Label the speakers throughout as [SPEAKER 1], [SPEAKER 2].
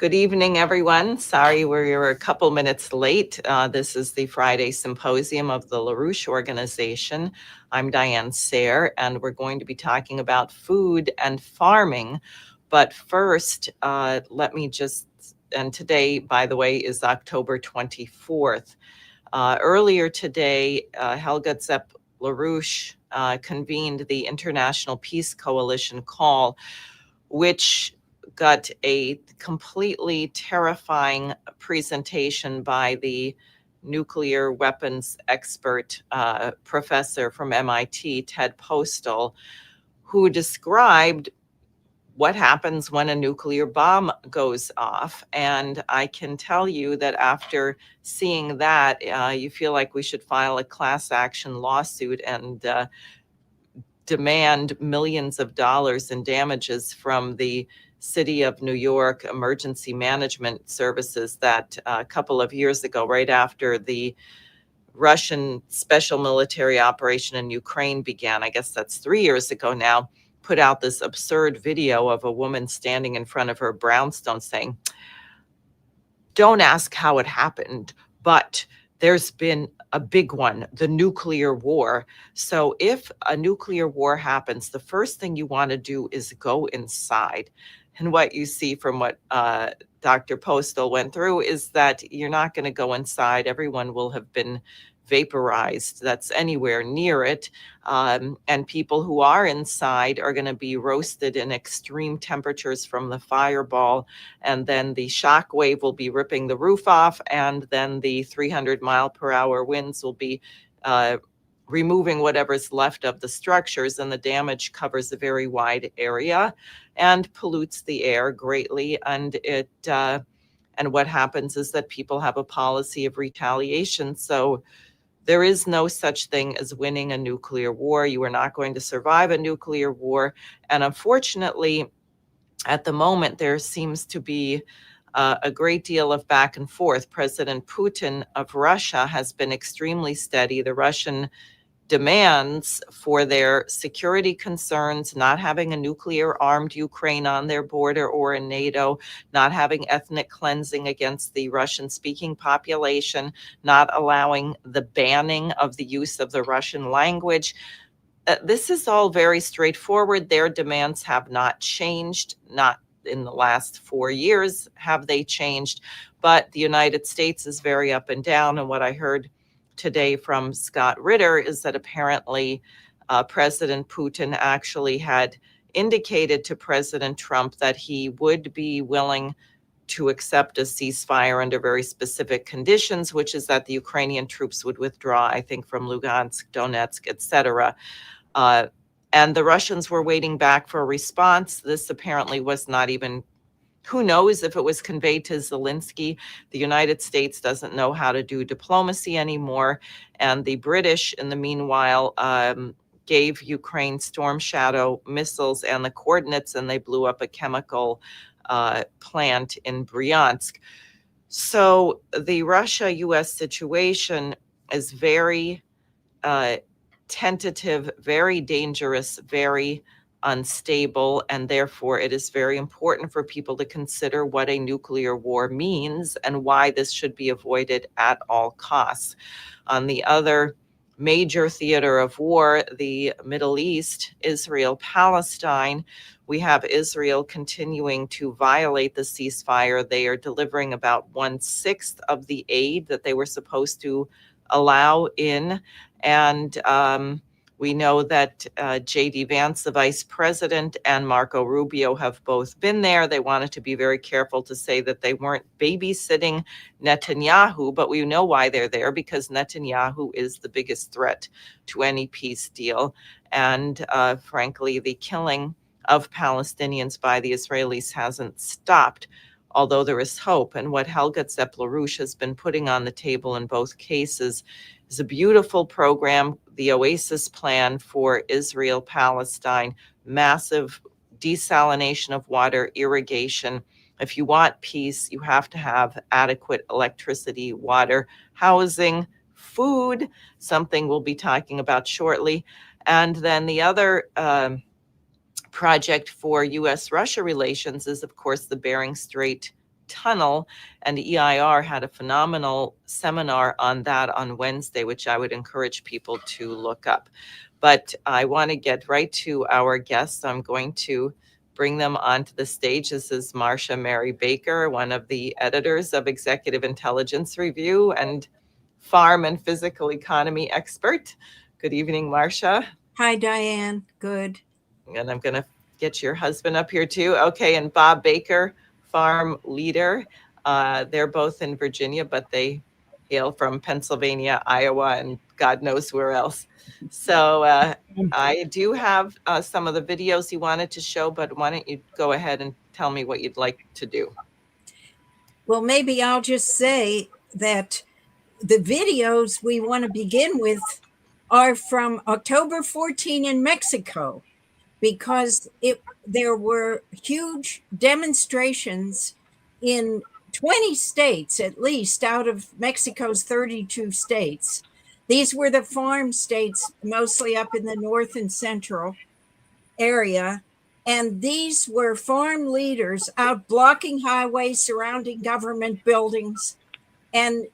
[SPEAKER 1] Good evening, everyone. Sorry we're a couple minutes late. This is the Friday symposium of the LaRouche organization. I'm Diane Sayre, and we're going to be talking about food and farming. But first, and today, by the way, is October 24th. Earlier today, Helga Zepp LaRouche convened the International Peace Coalition call, which got a completely terrifying presentation by the nuclear weapons expert professor from MIT, Ted Postel, who described what happens when a nuclear bomb goes off. And I can tell you that after seeing that, you feel like we should file a class action lawsuit and demand millions of dollars in damages from the City of New York Emergency Management Services that a couple of years ago, right after the Russian special military operation in Ukraine began, I guess that's 3 years ago now, put out this absurd video of a woman standing in front of her brownstone saying, "Don't ask how it happened, but there's been a big one, the nuclear war." So if a nuclear war happens, the first thing you want to do is go inside. And what you see from what Dr. Postel went through is that you're not going to go inside. Everyone will have been vaporized that's anywhere near it. And people who are inside are going to be roasted in extreme temperatures from the fireball. And then the shock wave will be ripping the roof off. And then the 300-mile-per-hour winds will be removing whatever's left of the structures. And the damage covers a very wide area and pollutes the air greatly. And what happens is that people have a policy of retaliation. So there is no such thing as winning a nuclear war. You are not going to survive a nuclear war. And unfortunately, at the moment, there seems to be a great deal of back and forth. President Putin of Russia has been extremely steady. The Russian demands for their security concerns, not having a nuclear armed Ukraine on their border or in NATO, not having ethnic cleansing against the Russian speaking population, not allowing the banning of the use of the Russian language. This is all very straightforward. Their demands have not changed, not in the last 4 years have they changed, but the United States is very up and down. And what I heard today from Scott Ritter is that apparently President Putin actually had indicated to President Trump that he would be willing to accept a ceasefire under very specific conditions, which is that the Ukrainian troops would withdraw, I think, from Lugansk, Donetsk, etc. And the Russians were waiting back for a response. This apparently was not even, who knows if it was conveyed to Zelensky. The United States doesn't know how to do diplomacy anymore. And the British, in the meanwhile, gave Ukraine Storm Shadow missiles and the coordinates, and they blew up a chemical plant in Bryansk. So the Russia-US situation is very tentative, very dangerous, very unstable, and therefore it is very important for people to consider what a nuclear war means and why this should be avoided at all costs. On the other major theater of war, the Middle East, Israel, Palestine, we have Israel continuing to violate the ceasefire. They are delivering about 1/6 of the aid that they were supposed to allow in. And we know that J.D. Vance, the vice president, and Marco Rubio have both been there. They wanted to be very careful to say that they weren't babysitting Netanyahu, but we know why they're there, because Netanyahu is the biggest threat to any peace deal. And frankly, the killing of Palestinians by the Israelis hasn't stopped, although there is hope. And what Helga Zepp LaRouche has been putting on the table in both cases is a beautiful program, the Oasis Plan for Israel, Palestine, massive desalination of water, irrigation. If you want peace, you have to have adequate electricity, water, housing, food, something we'll be talking about shortly. And then the other project for U.S.-Russia relations is, of course, the Bering Strait tunnel, and EIR had a phenomenal seminar on that on Wednesday, which I would encourage people to look up. But I want to get right to our guests. I'm going to bring them onto the stage. This is Marcia Merry Baker, one of the editors of Executive Intelligence Review and farm and physical economy expert. Good evening, Marcia.
[SPEAKER 2] Hi, Diane. Good.
[SPEAKER 1] And I'm going to get your husband up here too. Okay, and Bob Baker, farm leader. They're both in Virginia, but they hail from Pennsylvania, Iowa, and God knows where else. So I do have some of the videos you wanted to show, but why don't you go ahead and tell me what you'd like to do?
[SPEAKER 2] Well, maybe I'll just say that the videos we want to begin with are from October 14 in Mexico, because there were huge demonstrations in 20 states, at least, out of Mexico's 32 states. These were the farm states, mostly up in the north and central area. And these were farm leaders out blocking highways, surrounding government buildings. And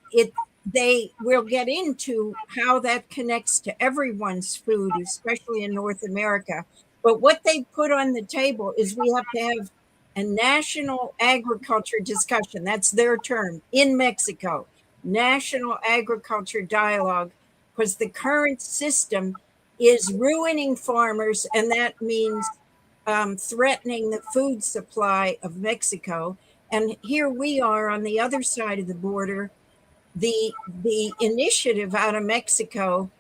[SPEAKER 2] they will get into how that connects to everyone's food, especially in North America. But what they put on the table is we have to have a national agriculture discussion. That's their term in Mexico, national agriculture dialogue, because the current system is ruining farmers, and that means threatening the food supply of Mexico. And here we are on the other side of the border. The initiative out of Mexico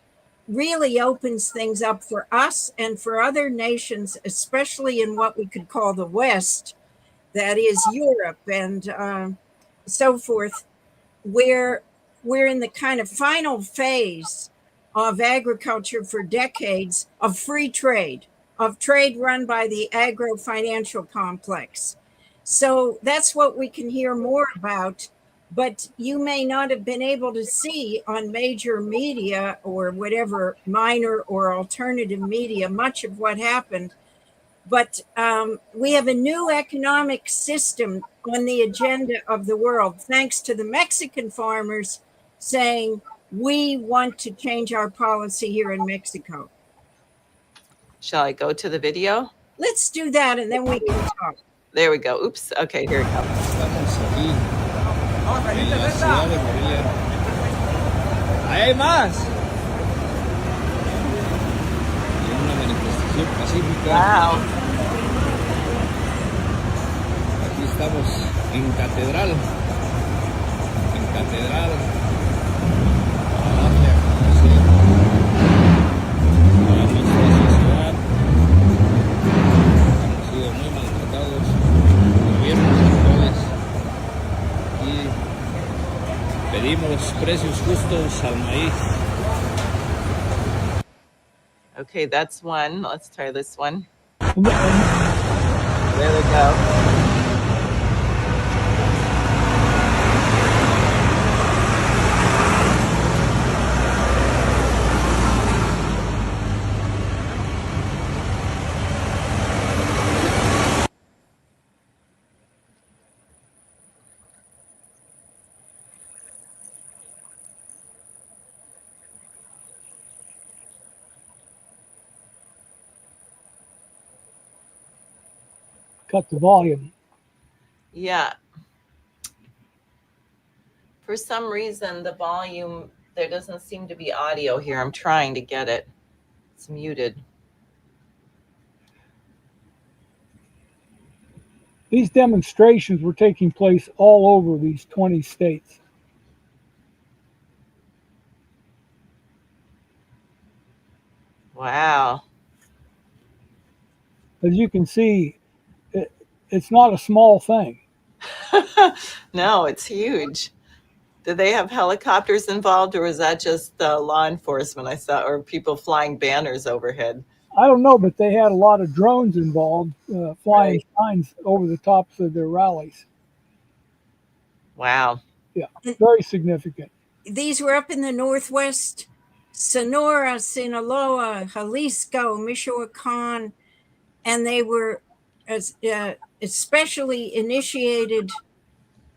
[SPEAKER 2] really opens things up for us and for other nations, especially in what we could call the West, that is Europe and so forth, where we're in the kind of final phase of agriculture for decades of free trade, of trade run by the agro-financial complex. So that's what we can hear more about, but you may not have been able to see on major media or whatever minor or alternative media much of what happened. But we have a new economic system on the agenda of the world, thanks to the Mexican farmers saying, we want to change our policy here in Mexico.
[SPEAKER 1] Shall I go to the video?
[SPEAKER 2] Let's do that, and then we can talk.
[SPEAKER 1] There we go. Oops. Okay, here it comes.
[SPEAKER 3] Hay más. Una manifestación pacífica.
[SPEAKER 1] Wow.
[SPEAKER 3] Aquí estamos en Catedral. En Catedral. Para darle a conocer a nuestra sociedad. Hemos sido muy maltratados. Gobiernos actuales. Y pedimos precios justos al maíz.
[SPEAKER 1] Okay, that's one. Let's try this one. There we go.
[SPEAKER 4] Cut the volume.
[SPEAKER 1] Yeah. For some reason, the volume, there doesn't seem to be audio here. I'm trying to get it. It's muted.
[SPEAKER 4] These demonstrations were taking place all over these 20 states.
[SPEAKER 1] Wow.
[SPEAKER 4] As you can see, it's not a small thing.
[SPEAKER 1] No, it's huge. Did they have helicopters involved, or was that just law enforcement I saw, or people flying banners overhead?
[SPEAKER 4] I don't know, but they had a lot of drones involved, flying signs over the tops of their rallies.
[SPEAKER 1] Wow.
[SPEAKER 4] Yeah, very significant.
[SPEAKER 2] These were up in the Northwest, Sonora, Sinaloa, Jalisco, Michoacan, and they were especially initiated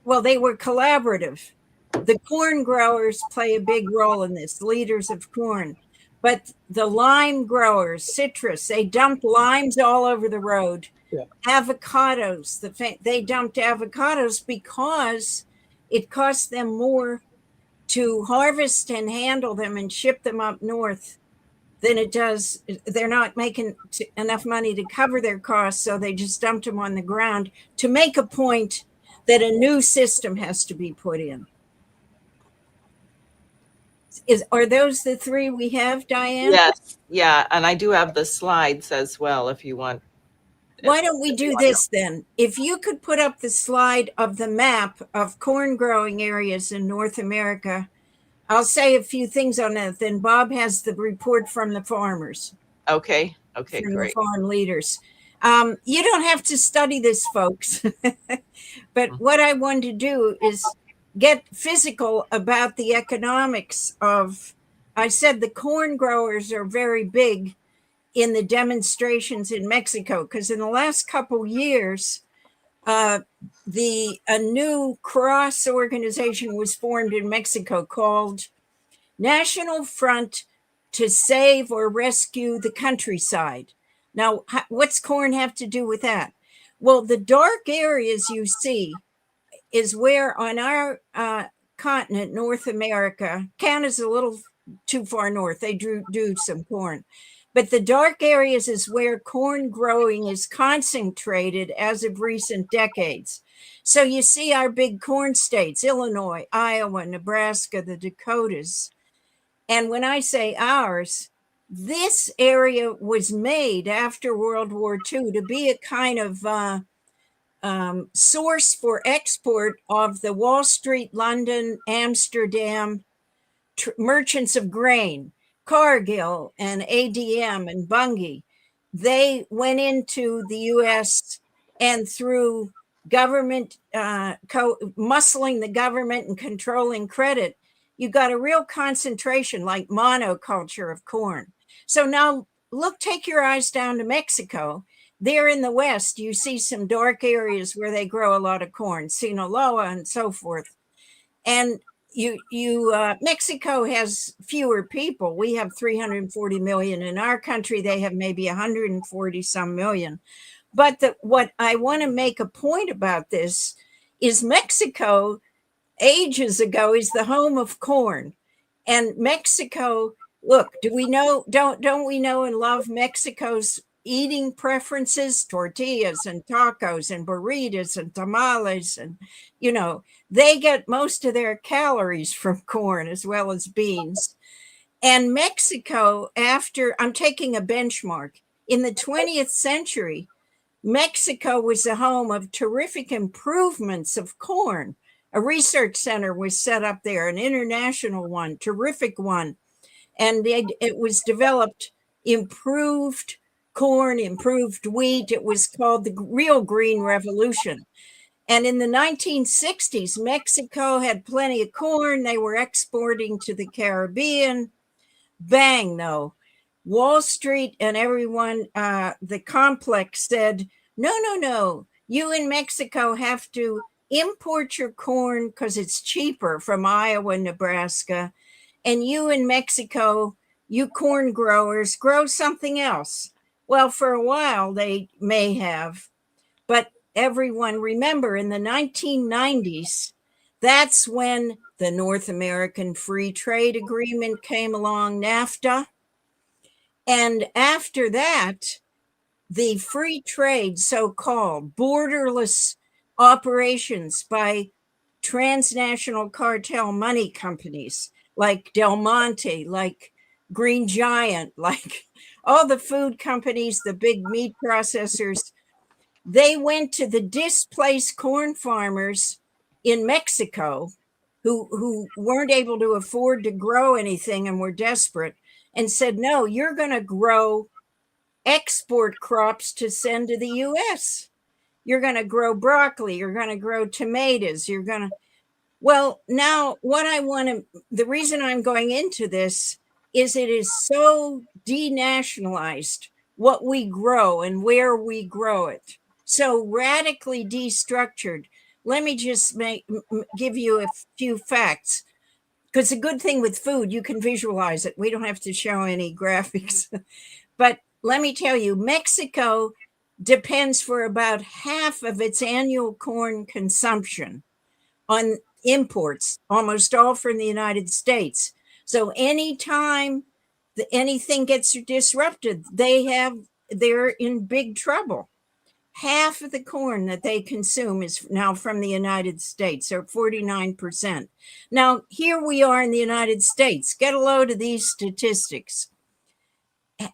[SPEAKER 2] Well, they were collaborative. The corn growers play a big role in this, leaders of corn. But the lime growers, citrus, they dumped limes all over the road.
[SPEAKER 4] Yeah.
[SPEAKER 2] Avocados, they dumped avocados because it cost them more to harvest and handle them and ship them up north than it does. They're not making enough money to cover their costs, so they just dumped them on the ground to make a point that a new system has to be put in. Are those the three we have, Diane?
[SPEAKER 1] Yes, yeah, and I do have the slides as well if you want.
[SPEAKER 2] Why don't we do this then? If you could put up the slide of the map of corn growing areas in North America, I'll say a few things on that. Then Bob has the report from the farmers.
[SPEAKER 1] Okay,
[SPEAKER 2] From
[SPEAKER 1] great.
[SPEAKER 2] the farm leaders. You don't have to study this, folks. But what I want to do is get physical about the economics of, I said the corn growers are very big in the demonstrations in Mexico, because in the last couple years, a new cross organization was formed in Mexico called National Front to Save or Rescue the Countryside. Now, what's corn have to do with that? Well, the dark areas you see is where on our continent, North America, Canada's a little too far north. They do some corn. But the dark areas is where corn growing is concentrated as of recent decades. So you see our big corn states, Illinois, Iowa, Nebraska, the Dakotas. And when I say ours, this area was made after World War II to be a kind of source for export of the Wall Street, London, Amsterdam merchants of grain, Cargill and ADM and Bunge. They went into the U.S. and through government, muscling the government and controlling credit, you got a real concentration like monoculture of corn. So now take your eyes down to Mexico. There in the West, you see some dark areas where they grow a lot of corn, Sinaloa and so forth. And Mexico has fewer people. We have 340 million in our country. They have maybe 140 some million. But what I want to make a point about this is Mexico ages ago is the home of corn. And Mexico, look, do we know, don't we know and love Mexico's eating preferences, tortillas and tacos and burritos and tamales, and they get most of their calories from corn as well as beans. And Mexico, I'm taking a benchmark, in the 20th century, Mexico was the home of terrific improvements of corn. A research center was set up there, an international one, terrific one. And it was developed improved corn, improved wheat. It was called the Real Green Revolution. And in the 1960s, Mexico had plenty of corn. They were exporting to the Caribbean. Bang, though. Wall Street and everyone, the complex said, no. You in Mexico have to import your corn because it's cheaper from Iowa and Nebraska. And you in Mexico, you corn growers, grow something else. Well, for a while they may have, but everyone remember in the 1990s, that's when the North American Free Trade Agreement came along, NAFTA. And after that, the free trade, so-called borderless operations by transnational cartel money companies like Del Monte, like Green Giant, like all the food companies, the big meat processors, they went to the displaced corn farmers in Mexico who weren't able to afford to grow anything and were desperate and said, no, you're going to grow export crops to send to the U.S. You're going to grow broccoli. You're going to grow tomatoes. Well, now the reason I'm going into this is it is so denationalized what we grow and where we grow it. So radically destructured. let me just give you a few facts. Because the good thing with food, you can visualize it. We don't have to show any graphics. But let me tell you, Mexico depends for about half of its annual corn consumption on imports, almost all from the United States. So anytime anything gets disrupted, they're in big trouble. Half of the corn that they consume is now from the United States, or 49%. Now, here we are in the United States. Get a load of these statistics.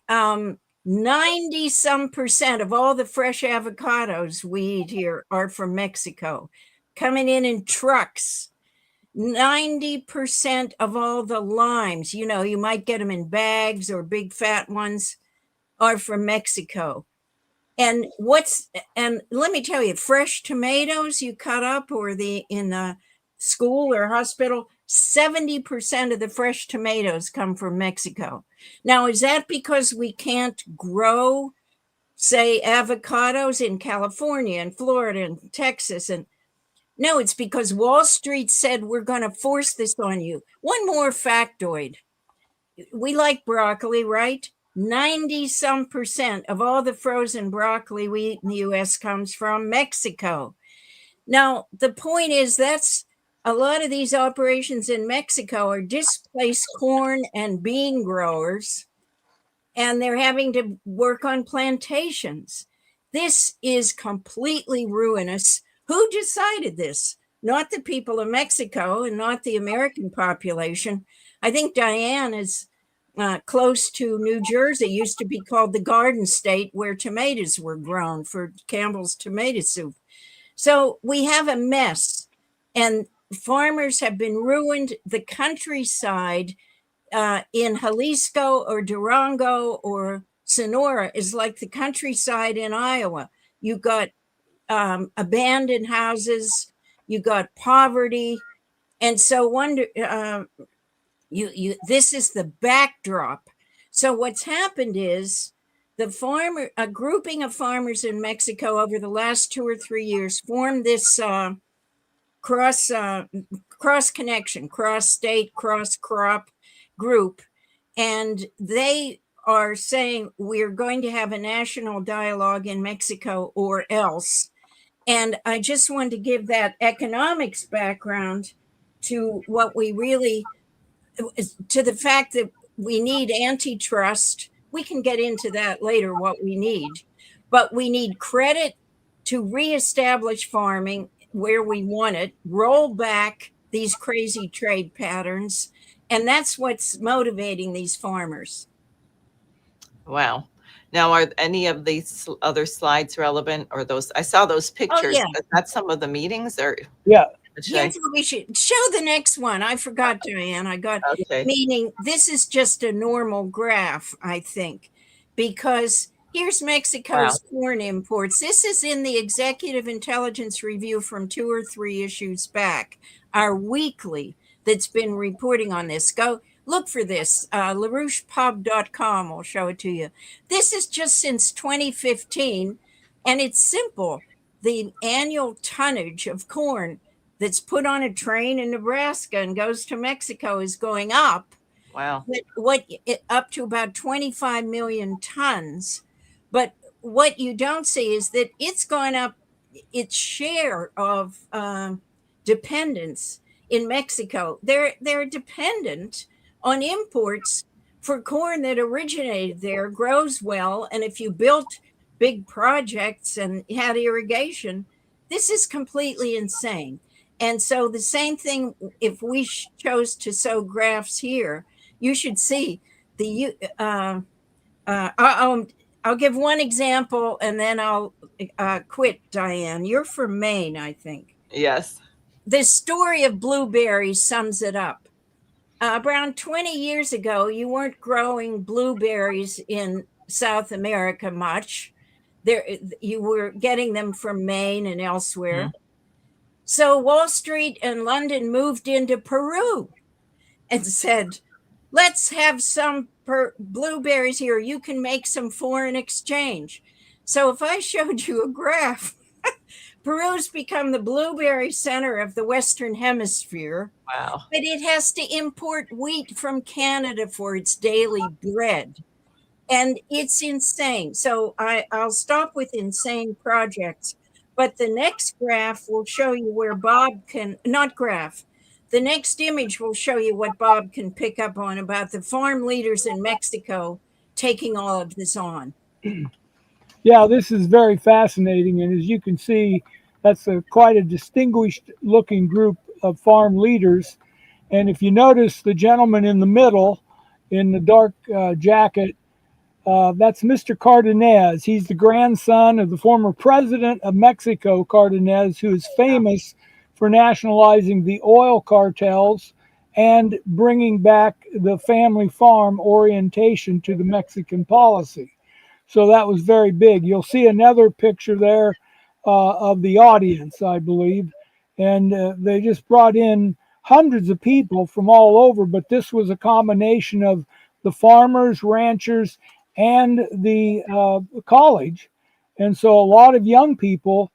[SPEAKER 2] 90 some percent of all the fresh avocados we eat here are from Mexico, coming in trucks. 90% of all the limes, you might get them in bags or big fat ones, are from Mexico. And let me tell you, fresh tomatoes you cut up or in the school or hospital, 70% of the fresh tomatoes come from Mexico. Now, is that because we can't grow, say, avocados in California and Florida and Texas? And no, it's because Wall Street said, we're going to force this on you. One more factoid. We like broccoli, right? 90 some percent of all the frozen broccoli we eat in the US comes from Mexico. Now, the point is that's a lot of these operations in Mexico are displaced corn and bean growers, and they're having to work on plantations. This is completely ruinous. Who decided this? Not the people of Mexico and not the American population. I think Diane is close to New Jersey, used to be called the Garden State, where tomatoes were grown for Campbell's tomato soup. So we have a mess, and farmers have been ruined. The countryside in Jalisco or Durango or Sonora is like the countryside in Iowa. You got abandoned houses, you got poverty, and so this is the backdrop. So what's happened is a grouping of farmers in Mexico over the last 2 or 3 years formed this cross connection, cross state, cross crop group, and they are saying we're going to have a national dialogue in Mexico or else. And I just wanted to give that economics background to what we really, to the fact that we need antitrust. We can get into that later, what we need, but we need credit to reestablish farming where we want it, roll back these crazy trade patterns, and that's what's motivating these farmers.
[SPEAKER 1] Wow. Now, are any of these other slides relevant, or those? I saw those pictures.
[SPEAKER 2] Yeah.
[SPEAKER 1] Is that some of the meetings, or
[SPEAKER 4] Yeah.
[SPEAKER 2] Yes, we should show the next one. I forgot, Diane.
[SPEAKER 1] Okay.
[SPEAKER 2] Meaning this is just a normal graph, I think, because here's Mexico's corn imports. This is in the Executive Intelligence Review from 2 or 3 issues back, our weekly that's been reporting on this. Go look for this. LaRouchePub.com will show it to you. This is just since 2015, and it's simple. The annual tonnage of corn that's put on a train in Nebraska and goes to Mexico is going up.
[SPEAKER 1] Wow.
[SPEAKER 2] Up to about 25 million tons. But what you don't see is that it's gone up its share of dependence in Mexico. They're dependent on imports for corn that originated there, grows well, and if you built big projects and had irrigation, this is completely insane. And so the same thing, if we chose to show graphs here, you should see I'll give one example and then I'll quit, Diane. You're from Maine, I think.
[SPEAKER 1] Yes.
[SPEAKER 2] The story of blueberries sums it up. Around 20 years ago, you weren't growing blueberries in South America much. You were getting them from Maine and elsewhere. Mm-hmm. So Wall Street and London moved into Peru and said, let's have some blueberries here. You can make some foreign exchange. So if I showed you a graph, Peru's become the blueberry center of the Western Hemisphere,
[SPEAKER 1] Wow.
[SPEAKER 2] but it has to import wheat from Canada for its daily bread. And it's insane. So I'll stop with insane projects. But the next graph will show you where Bob can, not graph, the next image will show you what Bob can pick up on about the farm leaders in Mexico taking all of this on.
[SPEAKER 4] Yeah, this is very fascinating. And as you can see, that's quite a distinguished looking group of farm leaders. And if you notice the gentleman in the middle in the dark jacket, that's Mr. Cardenas. He's the grandson of the former president of Mexico, Cardenas, who is famous for nationalizing the oil cartels and bringing back the family farm orientation to the Mexican policy. So that was very big. You'll see another picture there of the audience, I believe. And they just brought in hundreds of people from all over, but this was a combination of the farmers, ranchers, and the college. And so a lot of young people,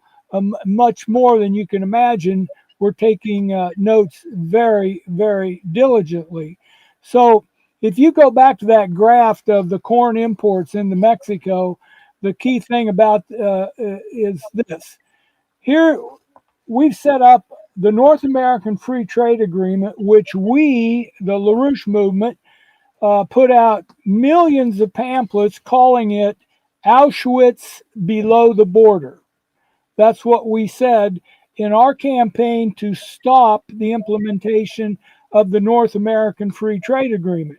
[SPEAKER 4] much more than you can imagine, were taking notes very, very diligently. So if you go back to that graph of the corn imports into Mexico, the key thing about is this. Here we've set up the North American Free Trade Agreement, which we, the LaRouche movement, put out millions of pamphlets calling it Auschwitz below the border. That's what we said in our campaign to stop the implementation of the North American Free Trade Agreement.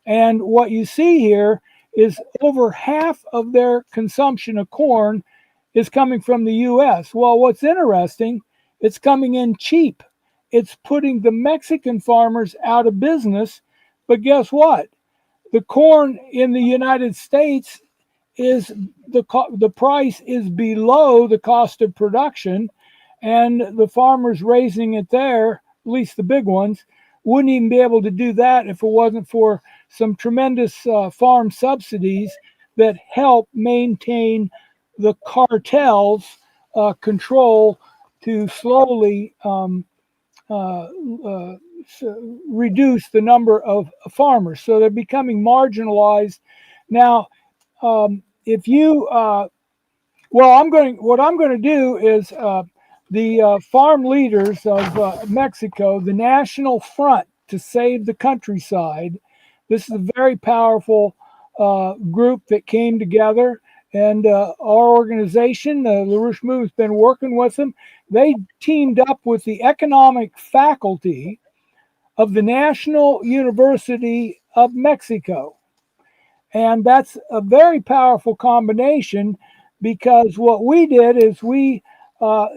[SPEAKER 4] And what you see here is over half of their consumption of corn is coming from the US. Well, what's interesting, it's coming in cheap. It's putting the Mexican farmers out of business. But guess what? The corn in the United States is the price is below the cost of production, and the farmers raising it there, at least the big ones, wouldn't even be able to do that if it wasn't for some tremendous farm subsidies that help maintain the cartels' control to slowly reduce the number of farmers. So they're becoming marginalized. Now, if you, what I'm going to do is the farm leaders of Mexico, the National Front to Save the Countryside. This is a very powerful group that came together, and our organization, the LaRouche Movement, has been working with them. They teamed up with the economic faculty of the National University of Mexico. And that's a very powerful combination, because what we did is we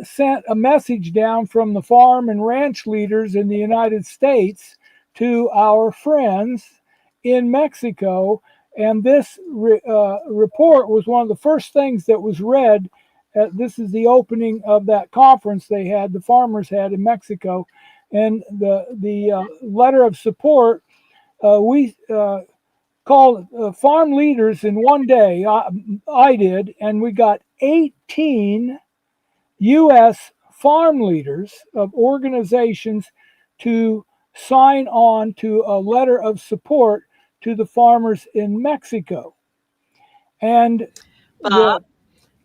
[SPEAKER 4] sent a message down from the farm and ranch leaders in the United States to our friends in Mexico. And this report was one of the first things that was read. This is the opening of that conference they had, the farmers had in Mexico. And the letter of support, we called farm leaders in one day. I did, and we got 18 U.S. farm leaders of organizations to sign on to a letter of support to the farmers in Mexico. And
[SPEAKER 1] Bob,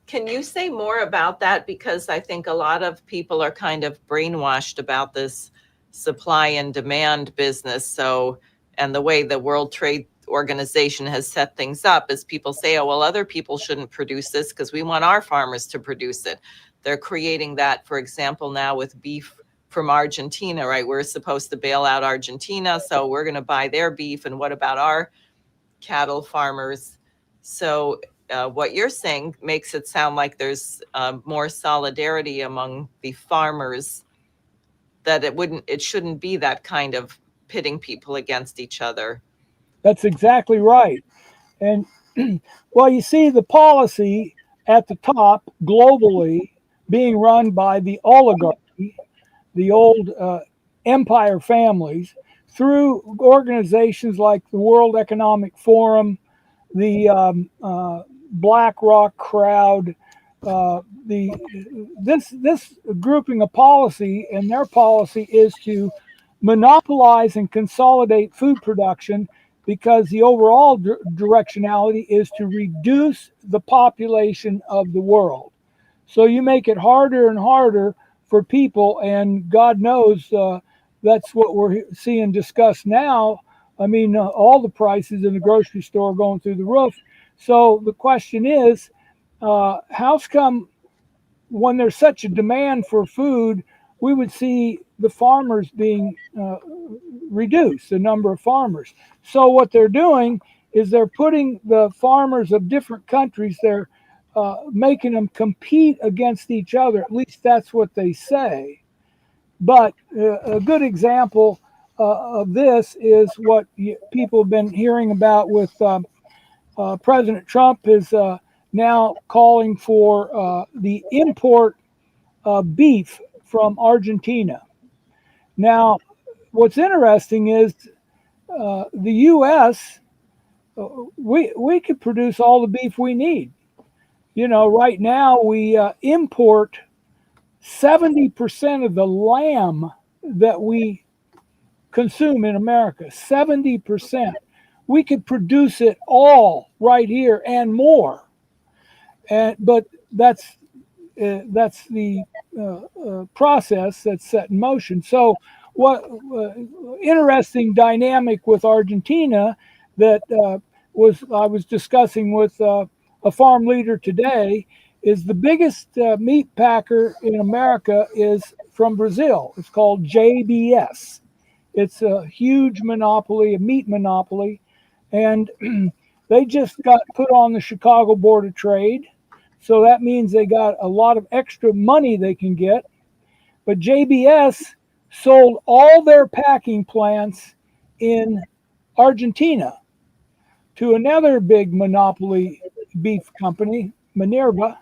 [SPEAKER 1] can you say more about that? Because I think a lot of people are kind of brainwashed about this supply and demand business. So, and the way the World Trade Organization has set things up is people say, oh, well, other people shouldn't produce this because we want our farmers to produce it. They're creating that, for example, now with beef from Argentina, right? We're supposed to bail out Argentina, so we're going to buy their beef. And what about our cattle farmers? So what you're saying makes it sound like there's more solidarity among the farmers, that it shouldn't be that kind of pitting people against each other.
[SPEAKER 4] That's exactly right. And well, you see the policy at the top globally being run by the oligarchy, the old empire families, through organizations like the World Economic Forum, the BlackRock crowd, this grouping of policy, and their policy is to monopolize and consolidate food production, because the overall directionality is to reduce the population of the world. So you make it harder and harder for people, and God knows that's what we're seeing discussed now. I mean, all the prices in the grocery store are going through the roof. So the question is, how's come when there's such a demand for food, we would see the farmers being reduced, the number of farmers. So what they're doing is they're putting the farmers of different countries, they're making them compete against each other. At least that's what they say. But a good example of this is what people have been hearing about with President Trump is now calling for the import of beef from Argentina. Now, what's interesting is the U.S. We could produce all the beef we need. You know, right now we import 70% of the lamb that we consume in America. 70%. We could produce it all right here and more. But that's the process that's set in motion. So, what interesting dynamic with Argentina that I was discussing with a farm leader today is the biggest meat packer in America is from Brazil. It's called JBS. It's a huge monopoly, a meat monopoly, and they just got put on the Chicago Board of Trade. So that means they got a lot of extra money they can get. But JBS sold all their packing plants in Argentina to another big monopoly beef company, Minerva.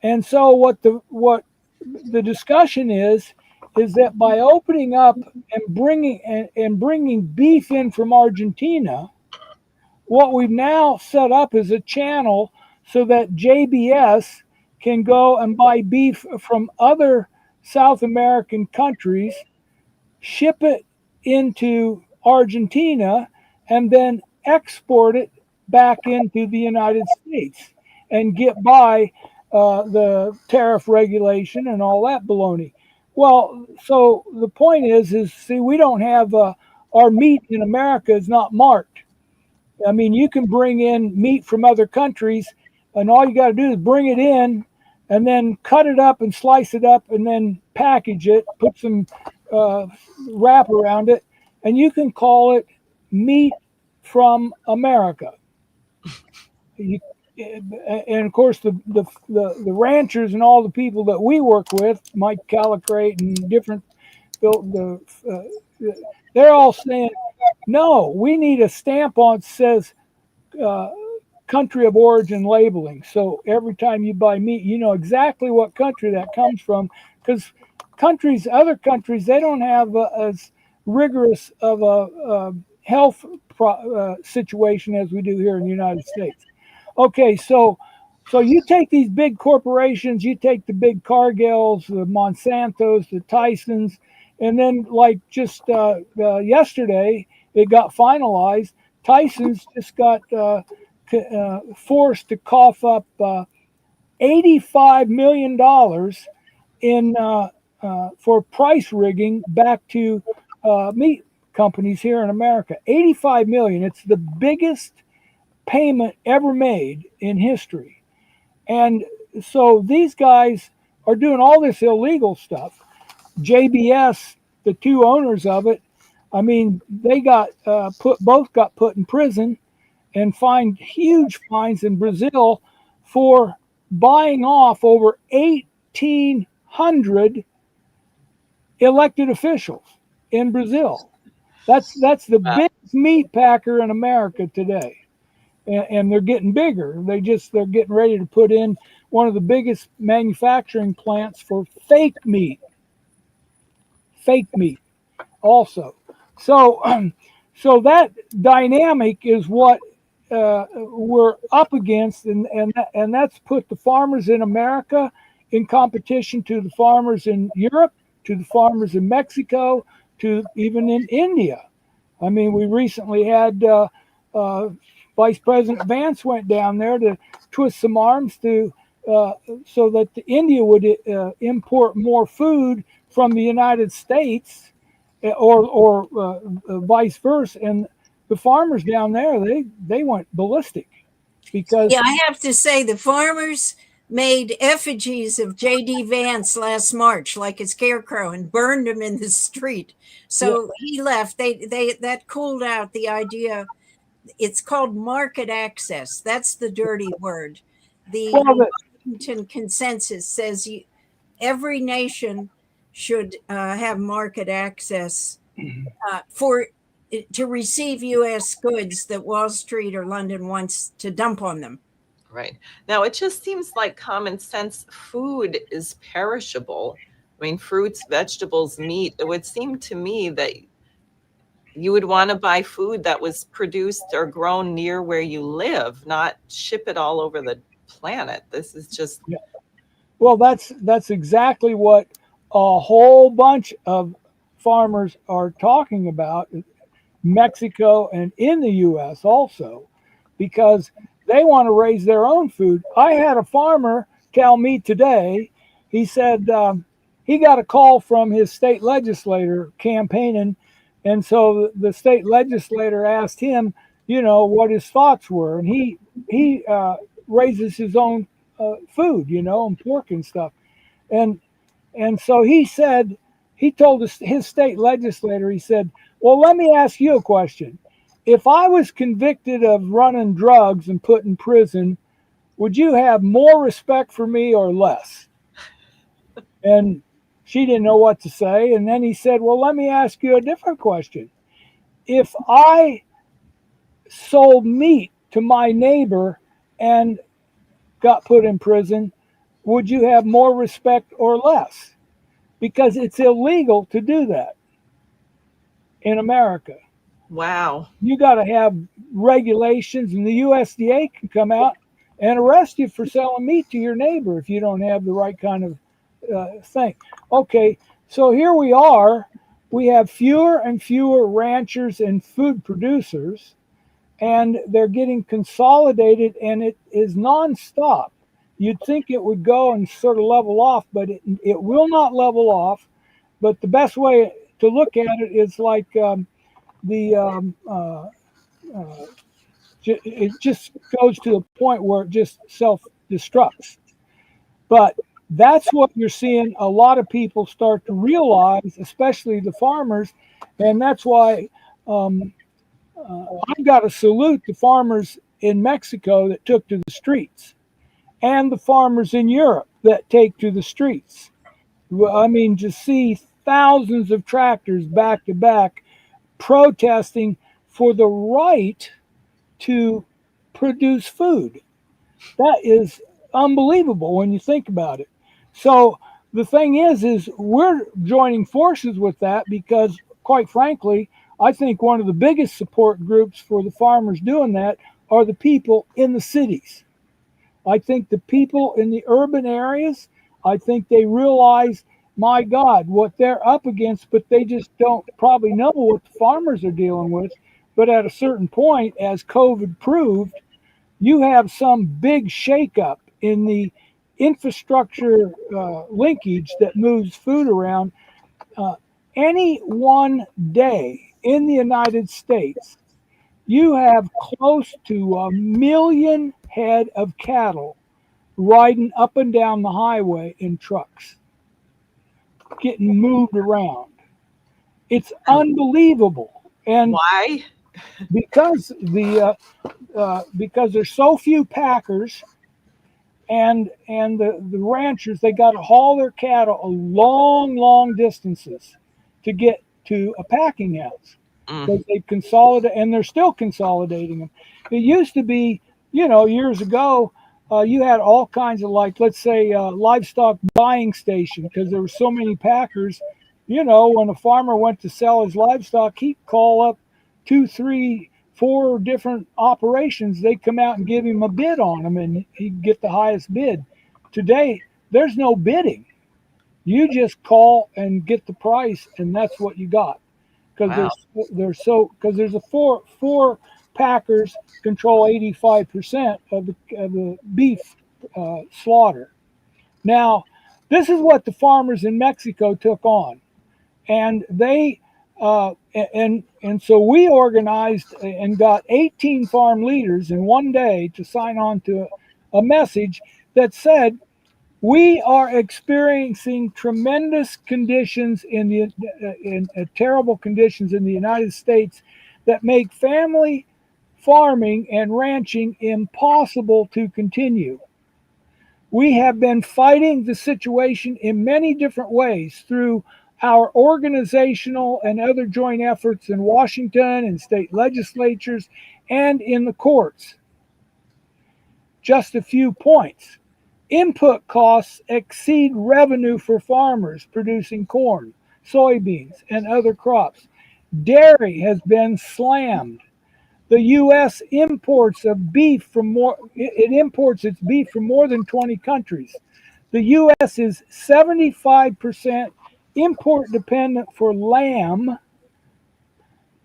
[SPEAKER 4] And so what the discussion is that by opening up and bringing beef in from Argentina, what we've now set up is a channel so that JBS can go and buy beef from other South American countries, ship it into Argentina, and then export it back into the United States and get by the tariff regulation and all that baloney. Well, so the point is see, we don't have our meat in America is not marked. I mean, you can bring in meat from other countries, and all you got to do is bring it in and then cut it up and slice it up and then package it, put some wrap around it, and you can call it meat from America. And of course, the ranchers and all the people that we work with, Mike Calicrate and different, they're all saying, no, we need a stamp on it says country of origin labeling. So every time you buy meat, you know exactly what country that comes from, because other countries, they don't have as rigorous of a health situation as we do here in the United States. Okay, so you take these big corporations, you take the big Cargills, the Monsantos, the Tysons, and then like just yesterday, it got finalized. Tyson's just got forced to cough up $85 million in for price rigging back to meat companies here in America. $85 million. It's the biggest payment ever made in history. And so these guys are doing all this illegal stuff. JBS, the two owners of it, I mean, they got both got put in prison and fined huge fines in Brazil for buying off over 1,800 elected officials in Brazil. That's the biggest meat packer in America today. And they're getting bigger. They're getting ready to put in one of the biggest manufacturing plants for fake meat also. So that dynamic is what we're up against, and that's put the farmers in America in competition to the farmers in Europe, to the farmers in Mexico, to even in India. I mean, we recently had Vice President Vance went down there to twist some arms to so that India would import more food from the United States, or vice versa. And the farmers down there, they went ballistic because
[SPEAKER 2] Yeah, I have to say the farmers made effigies of J.D. Vance last March, like a scarecrow, and burned him in the street. So he left. They that cooled out the idea. It's called market access. That's the dirty word. The
[SPEAKER 4] well,
[SPEAKER 2] Washington Consensus says every nation should have market access for to receive U.S. goods that Wall Street or London wants to dump on them.
[SPEAKER 1] Right. Now, it just seems like common sense. Food is perishable. I mean, fruits, vegetables, meat. It would seem to me that you would want to buy food that was produced or grown near where you live, not ship it all over the planet. This is just
[SPEAKER 4] well, that's exactly what a whole bunch of farmers are talking about, Mexico and in the U.S. also, because they want to raise their own food. I had a farmer tell me today, he said he got a call from his state legislator campaigning, and so the state legislator asked him, what his thoughts were, and he raises his own food, and pork and stuff, and so he said, he told his state legislator, he said, well, let me ask you a question. If I was convicted of running drugs and put in prison, would you have more respect for me or less? And she didn't know what to say. And then he said, well, let me ask you a different question. If I sold meat to my neighbor and got put in prison, would you have more respect or less? Because it's illegal to do that in America.
[SPEAKER 1] wow.
[SPEAKER 4] You got to have regulations, and the USDA can come out and arrest you for selling meat to your neighbor if you don't have the right kind of thing. Okay, so here we are. We have fewer and fewer ranchers and food producers, and they're getting consolidated, and it is nonstop. You'd think it would go and sort of level off, but it will not level off. But the best way to look at it is like it just goes to the point where it just self-destructs. But that's what you're seeing a lot of people start to realize, especially the farmers, and that's why I've got to salute the farmers in Mexico that took to the streets, and the farmers in Europe that take to the streets. I mean, to see thousands of tractors back to back protesting for the right to produce food. That is unbelievable when you think about it. So the thing is we're joining forces with that because, quite frankly, I think one of the biggest support groups for the farmers doing that are the people in the cities. I think the people in the urban areas, I think they realize, my God, what they're up against, but they just don't probably know what the farmers are dealing with. But at a certain point, as COVID proved, you have some big shakeup in the infrastructure linkage that moves food around. Any one day in the United States, you have close to 1 million head of cattle riding up and down the highway in trucks, getting moved around. It's unbelievable. And
[SPEAKER 1] Why?
[SPEAKER 4] because because there's so few packers and the ranchers, they got to haul their cattle a long distances to get to a packing house because they consolidate, and they're still consolidating them. It used to be, years ago, you had all kinds of, like, let's say, livestock buying station, because there were so many packers. When a farmer went to sell his livestock, he'd call up 2-3 4 different operations, they come out and give him a bid on them, and he'd get the highest bid. Today, there's no bidding. You just call and get the price, and that's what you got. Because
[SPEAKER 1] Wow.
[SPEAKER 4] there's a four packers control 85% of the beef slaughter. Now, this is what the farmers in Mexico took on, and they and so we organized and got 18 farm leaders in one day to sign on to a message that said, we are experiencing tremendous conditions in terrible conditions in the United States that make family farming and ranching impossible to continue. We have been fighting the situation in many different ways through our organizational and other joint efforts in Washington and state legislatures and in the courts. Just a few points. Input costs exceed revenue for farmers producing corn, soybeans, and other crops. Dairy has been slammed. The U.S. imports of beef from it imports its beef from more than 20 countries. The U.S. is 75% import dependent for lamb.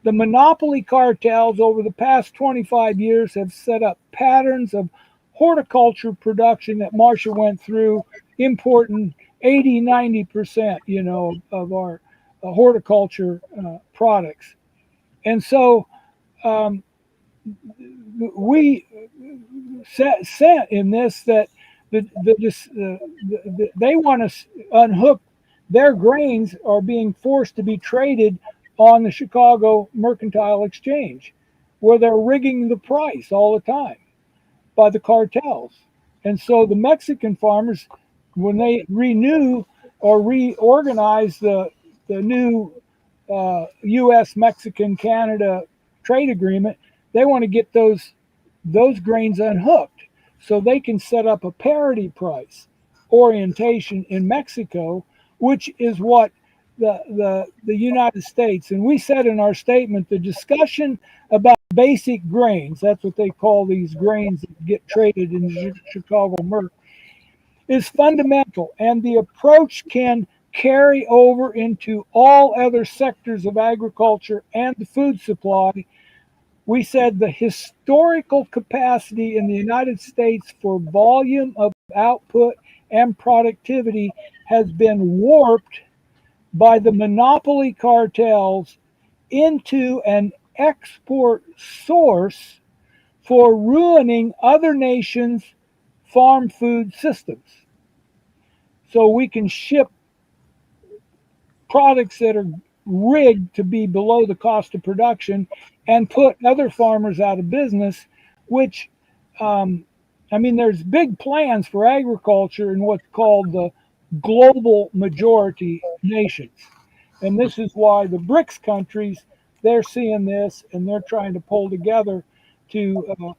[SPEAKER 4] The monopoly cartels over the past 25 years have set up patterns of horticulture production that Marcia went through, importing 80-90%, of our horticulture products. And so we sent in this that they want to unhook their grains are being forced to be traded on the Chicago Mercantile Exchange, where they're rigging the price all the time by the cartels. And so the Mexican farmers, when they renew or reorganize the new U.S. Mexican Canada trade agreement, they want to get those grains unhooked so they can set up a parity price orientation in Mexico, which is what the United States, and we said in our statement, the discussion about basic grains, that's what they call these grains that get traded in the Chicago Merc, is fundamental, and the approach can carry over into all other sectors of agriculture and the food supply. We said the historical capacity in the United States for volume of output and productivity has been warped by the monopoly cartels into an export source for ruining other nations' farm food systems. So we can ship products that are rigged to be below the cost of production and put other farmers out of business, which, there's big plans for agriculture in what's called the global majority nations. And this is why the BRICS countries, they're seeing this and they're trying to pull together to,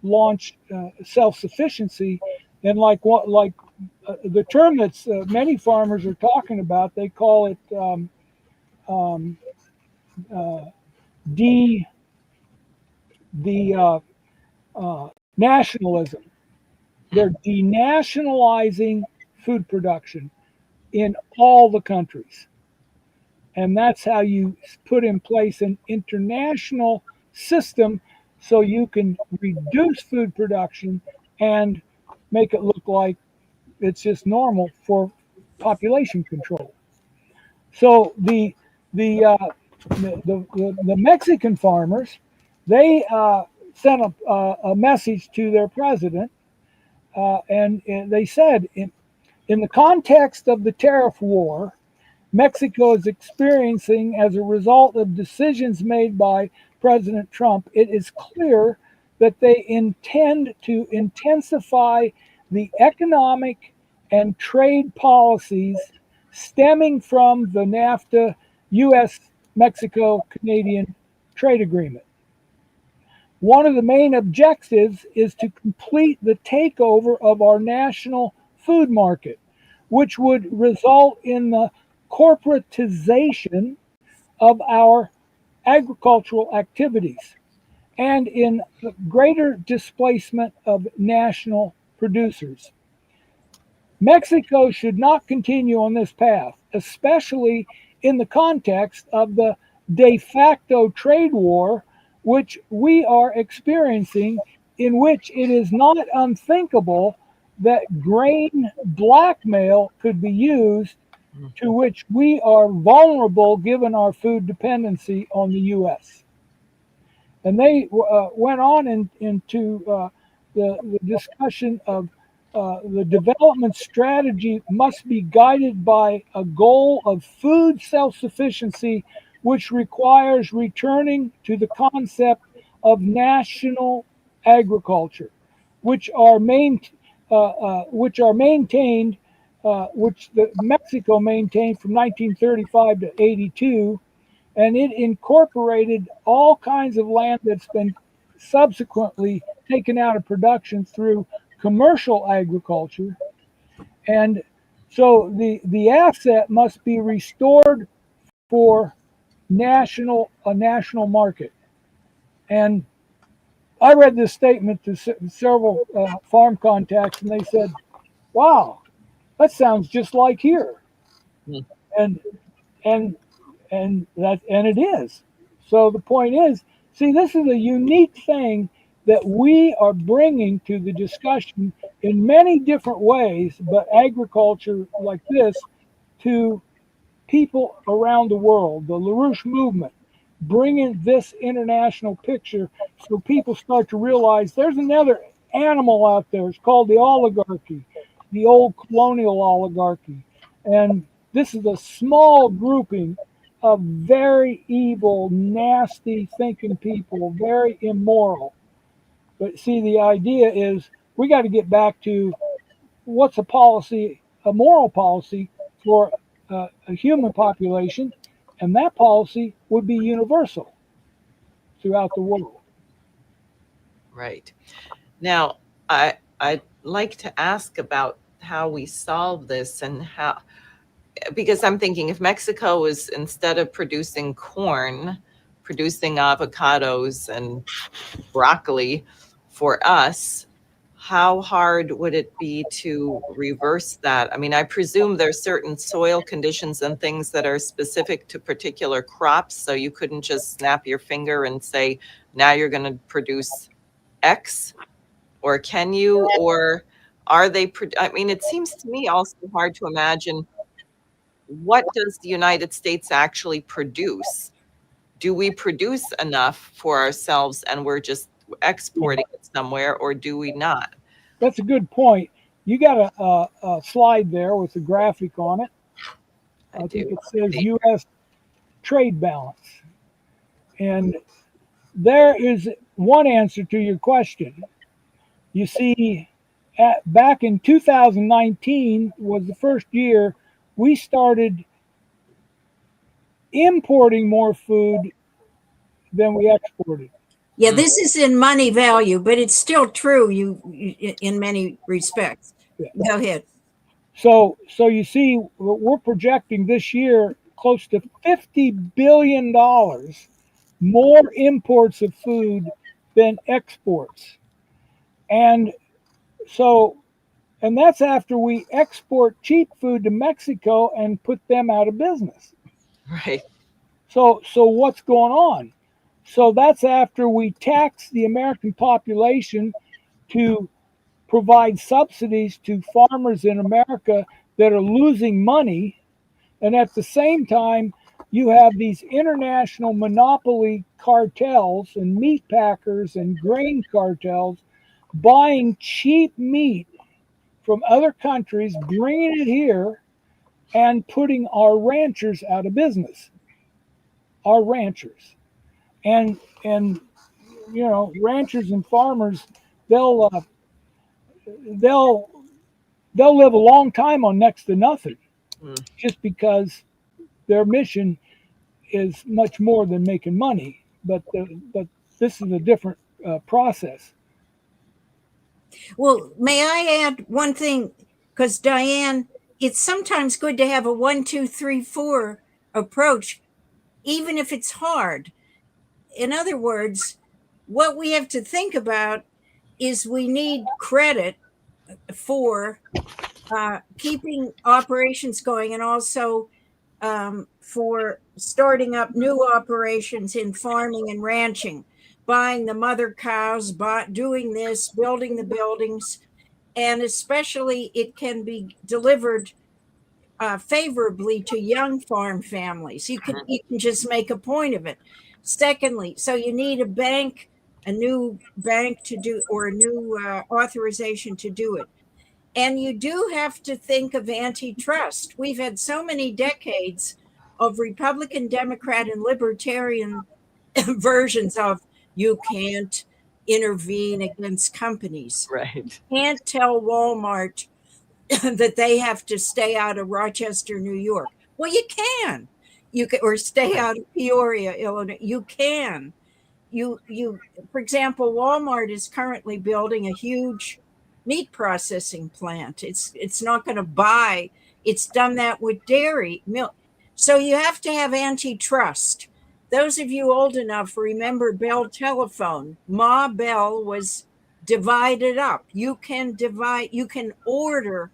[SPEAKER 4] launch self-sufficiency. And the term that's many farmers are talking about, they call it nationalism. They're denationalizing food production in all the countries. And that's how you put in place an international system so you can reduce food production and make it look like it's just normal for population control. So the Mexican farmers, they sent a message to their president, and they said, in the context of the tariff war Mexico is experiencing as a result of decisions made by President Trump, it is clear that they intend to intensify the economic and trade policies stemming from the NAFTA U.S. Mexico Canadian trade agreement. One of the main objectives is to complete the takeover of our national food market, which would result in the corporatization of our agricultural activities. and in greater displacement of national producers. Mexico should not continue on this path, especially in the context of the de facto trade war which we are experiencing, in which it is not unthinkable that grain blackmail could be used, to which we are vulnerable given our food dependency on the U.S. And they went on into the discussion of the development strategy must be guided by a goal of food self-sufficiency, which requires returning to the concept of national agriculture, which are maintained, which Mexico maintained from 1935 to 82, and it incorporated all kinds of land that's been subsequently taken out of production through commercial agriculture. And so the asset must be restored for a national market. And I read this statement to several farm contacts, and they said, "Wow, that sounds just like here."
[SPEAKER 1] Mm.
[SPEAKER 4] And and and it is. So the point is, see, this is a unique thing that we are bringing to the discussion in many different ways, but agriculture like this, to people around the world. The LaRouche movement, bringing this international picture so people start to realize there's another animal out there. It's called the oligarchy, the old colonial oligarchy. And this is a small grouping of very evil, nasty thinking people, very immoral. But see, the idea is we got to get back to what's a policy, a moral policy for a human population, and that policy would be universal throughout the world.
[SPEAKER 1] Right. Now, I'd like to ask about how we solve this and how, because I'm thinking if Mexico is, instead of producing corn, producing avocados and broccoli for us, how hard would it be to reverse that? I mean, I presume there's certain soil conditions and things that are specific to particular crops, so you couldn't just snap your finger and say, now you're going to produce X, or can you, or are they, I mean, it seems to me also hard to imagine, what does the United States actually produce? Do we produce enough for ourselves and we're just exporting it somewhere, or do we not?
[SPEAKER 4] That's a good point. You got a slide there with a graphic on it. I think it says U.S. trade balance. And there is one answer to your question. You see, back in 2019 was the first year we started importing more food than we exported.
[SPEAKER 2] Yeah, this is in money value, but it's still true in many respects.
[SPEAKER 4] Yeah.
[SPEAKER 2] Go ahead.
[SPEAKER 4] So you see, we're projecting this year close to $50 billion more imports of food than exports. And so, and that's after we export cheap food to Mexico and put them out of business.
[SPEAKER 1] Right.
[SPEAKER 4] So what's going on? So that's after we tax the American population to provide subsidies to farmers in America that are losing money. And at the same time, you have these international monopoly cartels and meat packers and grain cartels buying cheap meat from other countries, bringing it here and putting our ranchers out of business. Our ranchers. And you know, ranchers and farmers, they'll live a long time on next to nothing, just because their mission is much more than making money. But this is a different process.
[SPEAKER 2] Well, may I add one thing? Because Diane, it's sometimes good to have a 1, 2, 3, 4 approach, even if it's hard. In other words, what we have to think about is we need credit for keeping operations going, and also for starting up new operations in farming and ranching, buying the mother cows, doing this, building the buildings, and especially it can be delivered favorably to young farm families. You can just make a point of it. Secondly, so you need a new bank to do, or a new authorization to do it. And you do have to think of antitrust. We've had so many decades of Republican, Democrat, and Libertarian versions of you can't intervene against companies.
[SPEAKER 1] Right.
[SPEAKER 2] You can't tell Walmart that they have to stay out of Rochester, New York. Well, you can. You can, or stay out of Peoria, Illinois. You can. For example, Walmart is currently building a huge meat processing plant. It's not going to buy. It's done that with dairy milk. So you have to have antitrust. Those of you old enough remember Bell Telephone. Ma Bell was divided up. You can order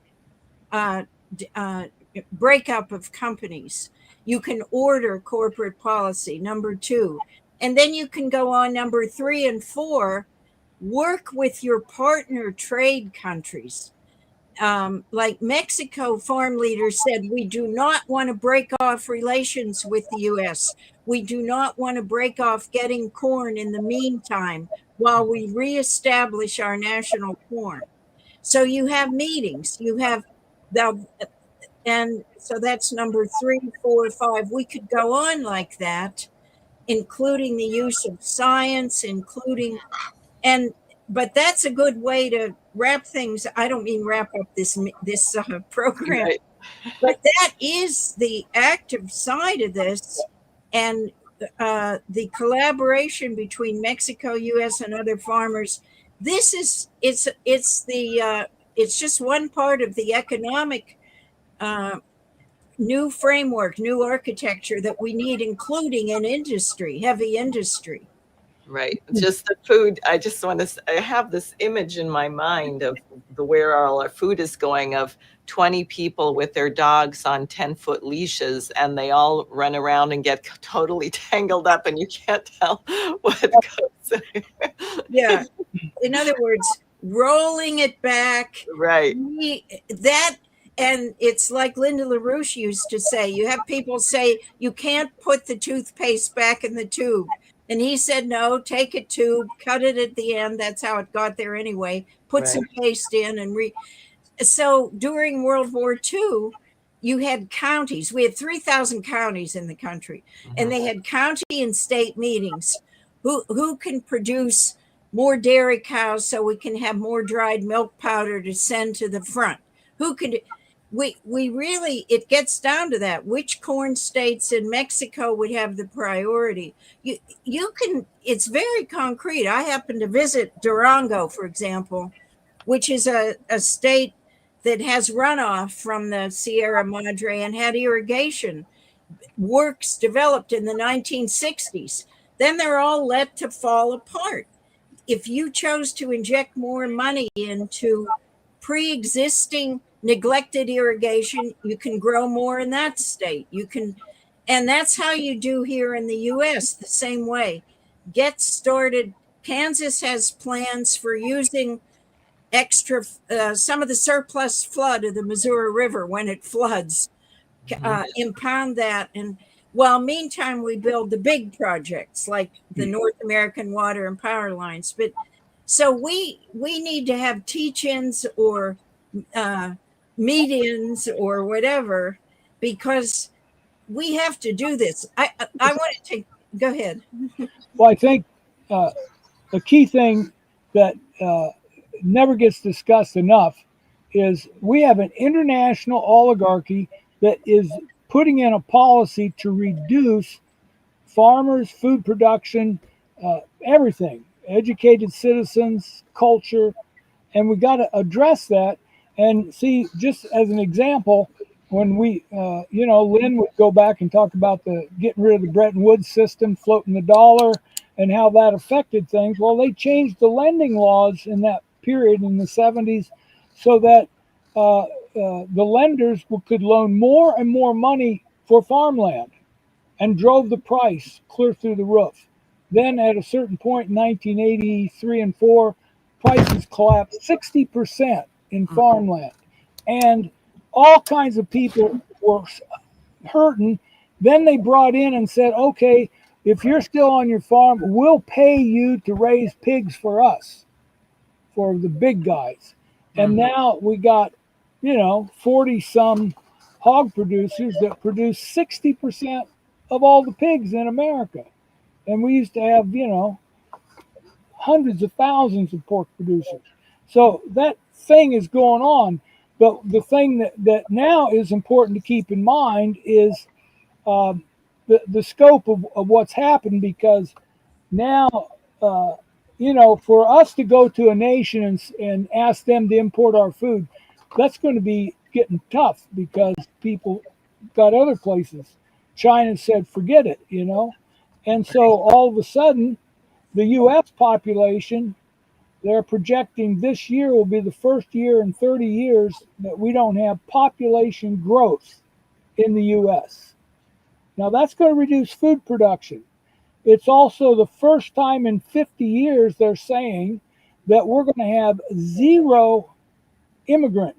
[SPEAKER 2] uh, breakup of companies. You can order corporate policy, number 2. And then you can go on number 3 and 4, work with your partner trade countries. Like Mexico farm leaders said, we do not want to break off relations with the U.S. We do not want to break off getting corn in the meantime while we reestablish our national corn. So you have meetings, and so that's number 3, 4, 5. We could go on like that, including the use of science, but that's a good way to wrap things. I don't mean wrap up this program,
[SPEAKER 1] Right.
[SPEAKER 2] but that is the active side of this, and the collaboration between Mexico, U.S., and other farmers. This is it's just one part of the economic new framework, new architecture that we need, including in industry, heavy industry.
[SPEAKER 1] Right. Just the food. I just want to, I have this image in my mind of where all our food is going, of 20 people with their dogs on 10-foot leashes, and they all run around and get totally tangled up, and you can't tell what goes.
[SPEAKER 2] Yeah. In other words, rolling it back.
[SPEAKER 1] Right.
[SPEAKER 2] And it's like Linda LaRouche used to say, you have people say, you can't put the toothpaste back in the tube. And he said, no, take a tube, cut it at the end. That's how it got there anyway. Put some paste in So during World War II, you had counties. We had 3,000 counties in the country. And they had county and state meetings. Who can produce more dairy cows so we can have more dried milk powder to send to the front? Who could... We really, it gets down to that. Which corn states in Mexico would have the priority? You can, it's very concrete. I happened to visit Durango, for example, which is a state that has runoff from the Sierra Madre and had irrigation works developed in the 1960s. Then they're all let to fall apart. If you chose to inject more money into pre-existing neglected irrigation, you can grow more in that state. And that's how you do here in the US, the same way. Get started. Kansas has plans for using extra, some of the surplus flood of the Missouri River when it floods, impound that. And while meantime, we build the big projects like the North American water and power lines. But so we need to have teach-ins or meet-ins or whatever, because we have to do this. I wanted to go ahead.
[SPEAKER 4] Well, I think the key thing that never gets discussed enough is we have an international oligarchy that is putting in a policy to reduce farmers, food production, everything, educated citizens, culture, and we got to address that. And see, just as an example, when we, Lynn would go back and talk about getting rid of the Bretton Woods system, floating the dollar, and how that affected things. Well, they changed the lending laws in that period in the 70s so that the lenders could loan more and more money for farmland, and drove the price clear through the roof. Then at a certain point in 1983 and 4, prices collapsed 60% in farmland. And all kinds of people were hurting. Then they brought in and said, okay, if you're still on your farm, we'll pay you to raise pigs for us, for the big guys. And now we got, 40 some hog producers that produce 60% of all the pigs in America. And we used to have, hundreds of thousands of pork producers. So that thing is going on. But the thing that now is important to keep in mind is the scope of what's happened, because now, for us to go to a nation and ask them to import our food, that's going to be getting tough because people got other places. China said, forget it, And so all of a sudden, the U.S. population, they're projecting this year will be the first year in 30 years that we don't have population growth in the U.S. Now, that's going to reduce food production. It's also the first time in 50 years they're saying that we're going to have zero immigrant,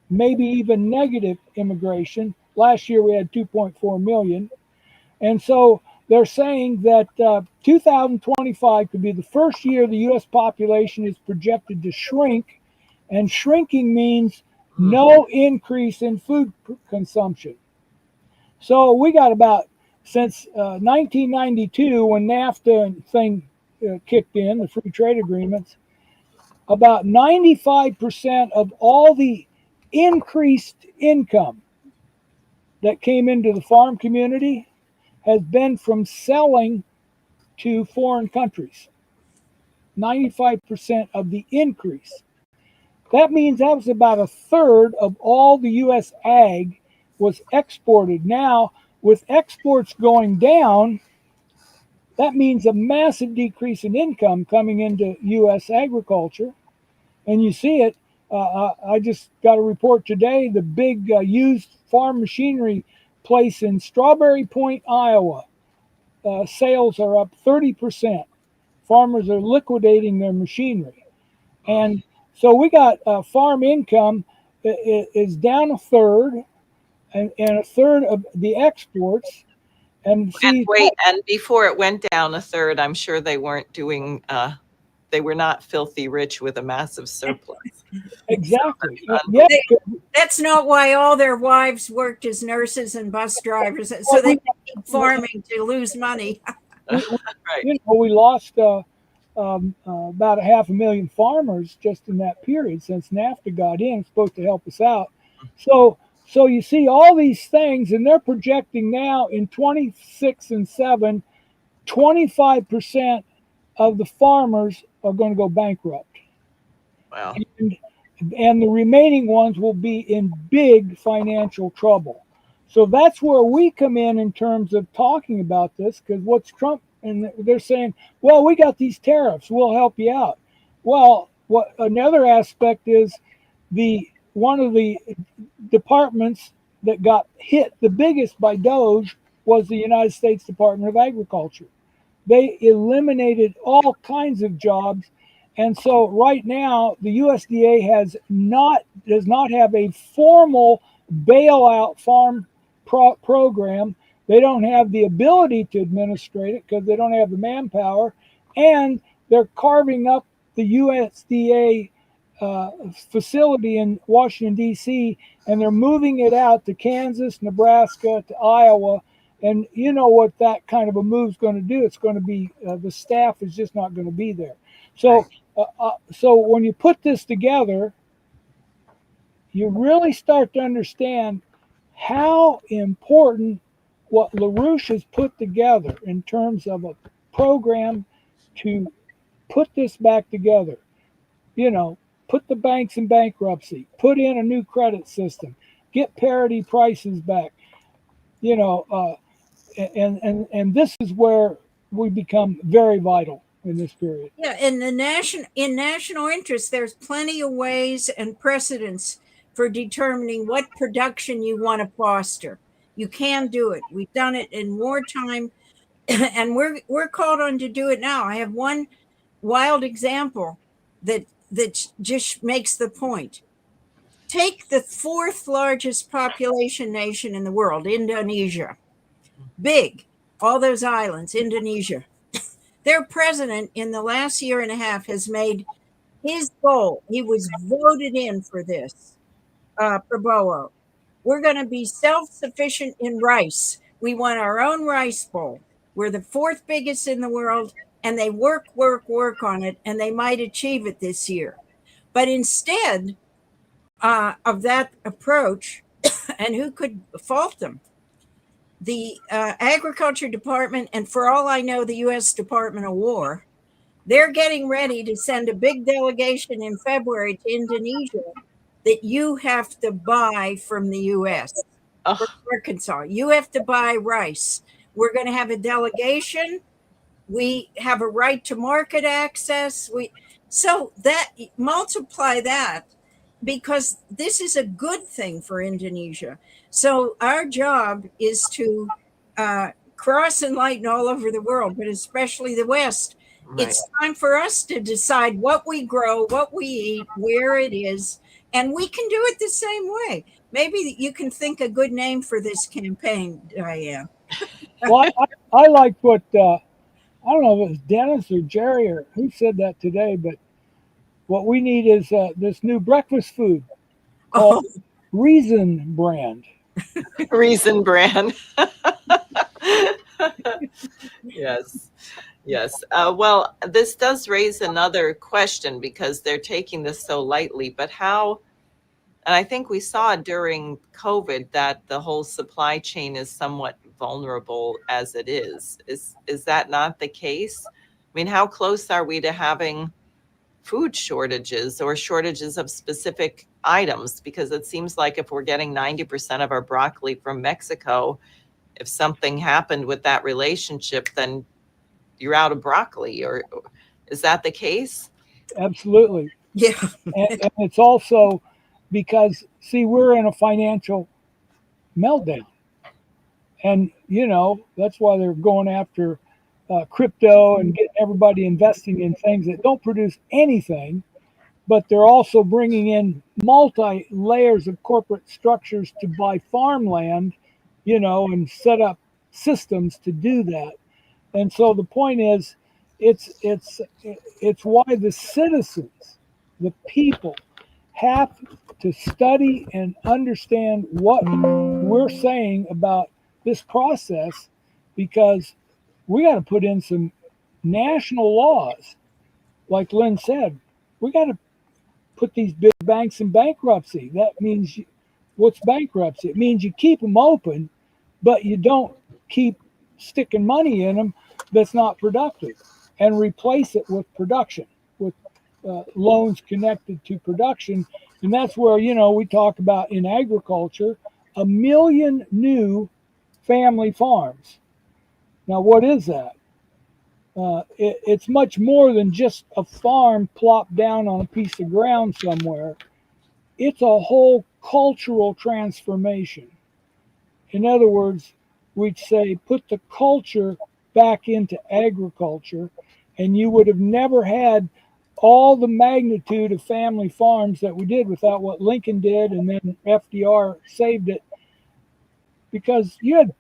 [SPEAKER 4] maybe even negative immigration. Last year we had 2.4 million. And so they're saying that 2025 could be the first year the U.S. population is projected to shrink. And shrinking means no increase in food consumption. So we got about, since 1992, when NAFTA thing kicked in, the free trade agreements, about 95% of all the increased income that came into the farm community has been from selling to foreign countries. 95% of the increase. That means that was about a third of all the U.S. ag was exported. Now, with exports going down, that means a massive decrease in income coming into U.S. agriculture. And you see it. I just got a report today, the big used farm machinery place in Strawberry Point, Iowa. Sales are up 30%. Farmers are liquidating their machinery. And so we got farm income is down a third, and a third of the exports. And
[SPEAKER 1] wait, and before it went down a third, I'm sure they weren't doing, they were not filthy rich with a massive surplus.
[SPEAKER 4] Exactly.
[SPEAKER 2] That's not why all their wives worked as nurses and bus drivers, so they could keep farming to lose money.
[SPEAKER 4] Right. We lost about 500,000 farmers just in that period since NAFTA got in. It's supposed to help us out. So you see all these things, and they're projecting now in 26 and 7, 25% of the farmers are going to go bankrupt.
[SPEAKER 1] Wow.
[SPEAKER 4] And the remaining ones will be in big financial trouble. So that's where we come in terms of talking about this, because what's Trump, and they're saying, well, we got these tariffs, we'll help you out. Well, what another aspect is one of the departments that got hit the biggest by DOGE was the United States Department of Agriculture. They eliminated all kinds of jobs. And so right now, the USDA does not have a formal bailout farm program. They don't have the ability to administrate it because they don't have the manpower. And they're carving up the USDA facility in Washington, D.C., and they're moving it out to Kansas, Nebraska, to Iowa. And you know what that kind of a move is going to do? It's going to be, the staff is just not going to be there. So, so when you put this together, you really start to understand how important what LaRouche has put together in terms of a program to put this back together. Put the banks in bankruptcy, put in a new credit system, get parity prices back, and this is where we become very vital in this period.
[SPEAKER 2] Yeah, in national interest, there's plenty of ways and precedents for determining what production you want to foster. You can do it. We've done it in wartime, and we're called on to do it now. I have one wild example that just makes the point. Take the fourth largest population nation in the world, Indonesia. Big, all those islands, Indonesia. Their president in the last year and a half has made his goal. He was voted in for this, Prabowo. We're going to be self-sufficient in rice. We want our own rice bowl. We're the fourth biggest in the world, and they work on it, and they might achieve it this year. But instead of that approach, and who could fault them? The Agriculture Department, and for all I know, the U.S. Department of War, they're getting ready to send a big delegation in February to Indonesia that you have to buy from the U.S. For Arkansas. You have to buy rice. We're going to have a delegation. We have a right to market access. So that multiply that, because this is a good thing for Indonesia. So our job is to cross enlighten all over the world, but especially the West. Right. It's time for us to decide what we grow, what we eat, where it is, and we can do it the same way. Maybe you can think a good name for this campaign, Diane.
[SPEAKER 4] Well, I like what, I don't know if it was Dennis or Jerry or who said that today, but what we need is this new breakfast food called Reason Brand.
[SPEAKER 1] Reason Brand. Yes. Yes. Well, this does raise another question, because they're taking this so lightly, but how, and I think we saw during COVID that the whole supply chain is somewhat vulnerable as it is. Is that not the case? I mean, how close are we to having food shortages or shortages of specific items? Because it seems like if we're getting 90% of our broccoli from Mexico, if something happened with that relationship, then you're out of broccoli. Or is that the case?
[SPEAKER 4] Absolutely.
[SPEAKER 2] Yeah.
[SPEAKER 4] And it's also because, see, we're in a financial meltdown. And, you know, that's why they're going after crypto and getting everybody investing in things that don't produce anything, but they're also bringing in multi layers of corporate structures to buy farmland, you know, and set up systems to do that. And so the point is, it's why the citizens, the people, have to study and understand what we're saying about this process, because we got to put in some national laws. Like Lynn said, we got to put these big banks in bankruptcy. That means, what's bankruptcy? It means you keep them open, but you don't keep sticking money in them that's not productive, and replace it with production, with loans connected to production. And that's where, you know, we talk about in agriculture, 1 million new family farms. Now, what is that? It's much more than just a farm plopped down on a piece of ground somewhere. It's a whole cultural transformation. In other words, we'd say put the culture back into agriculture, and you would have never had all the magnitude of family farms that we did without what Lincoln did, and then FDR saved it, because you had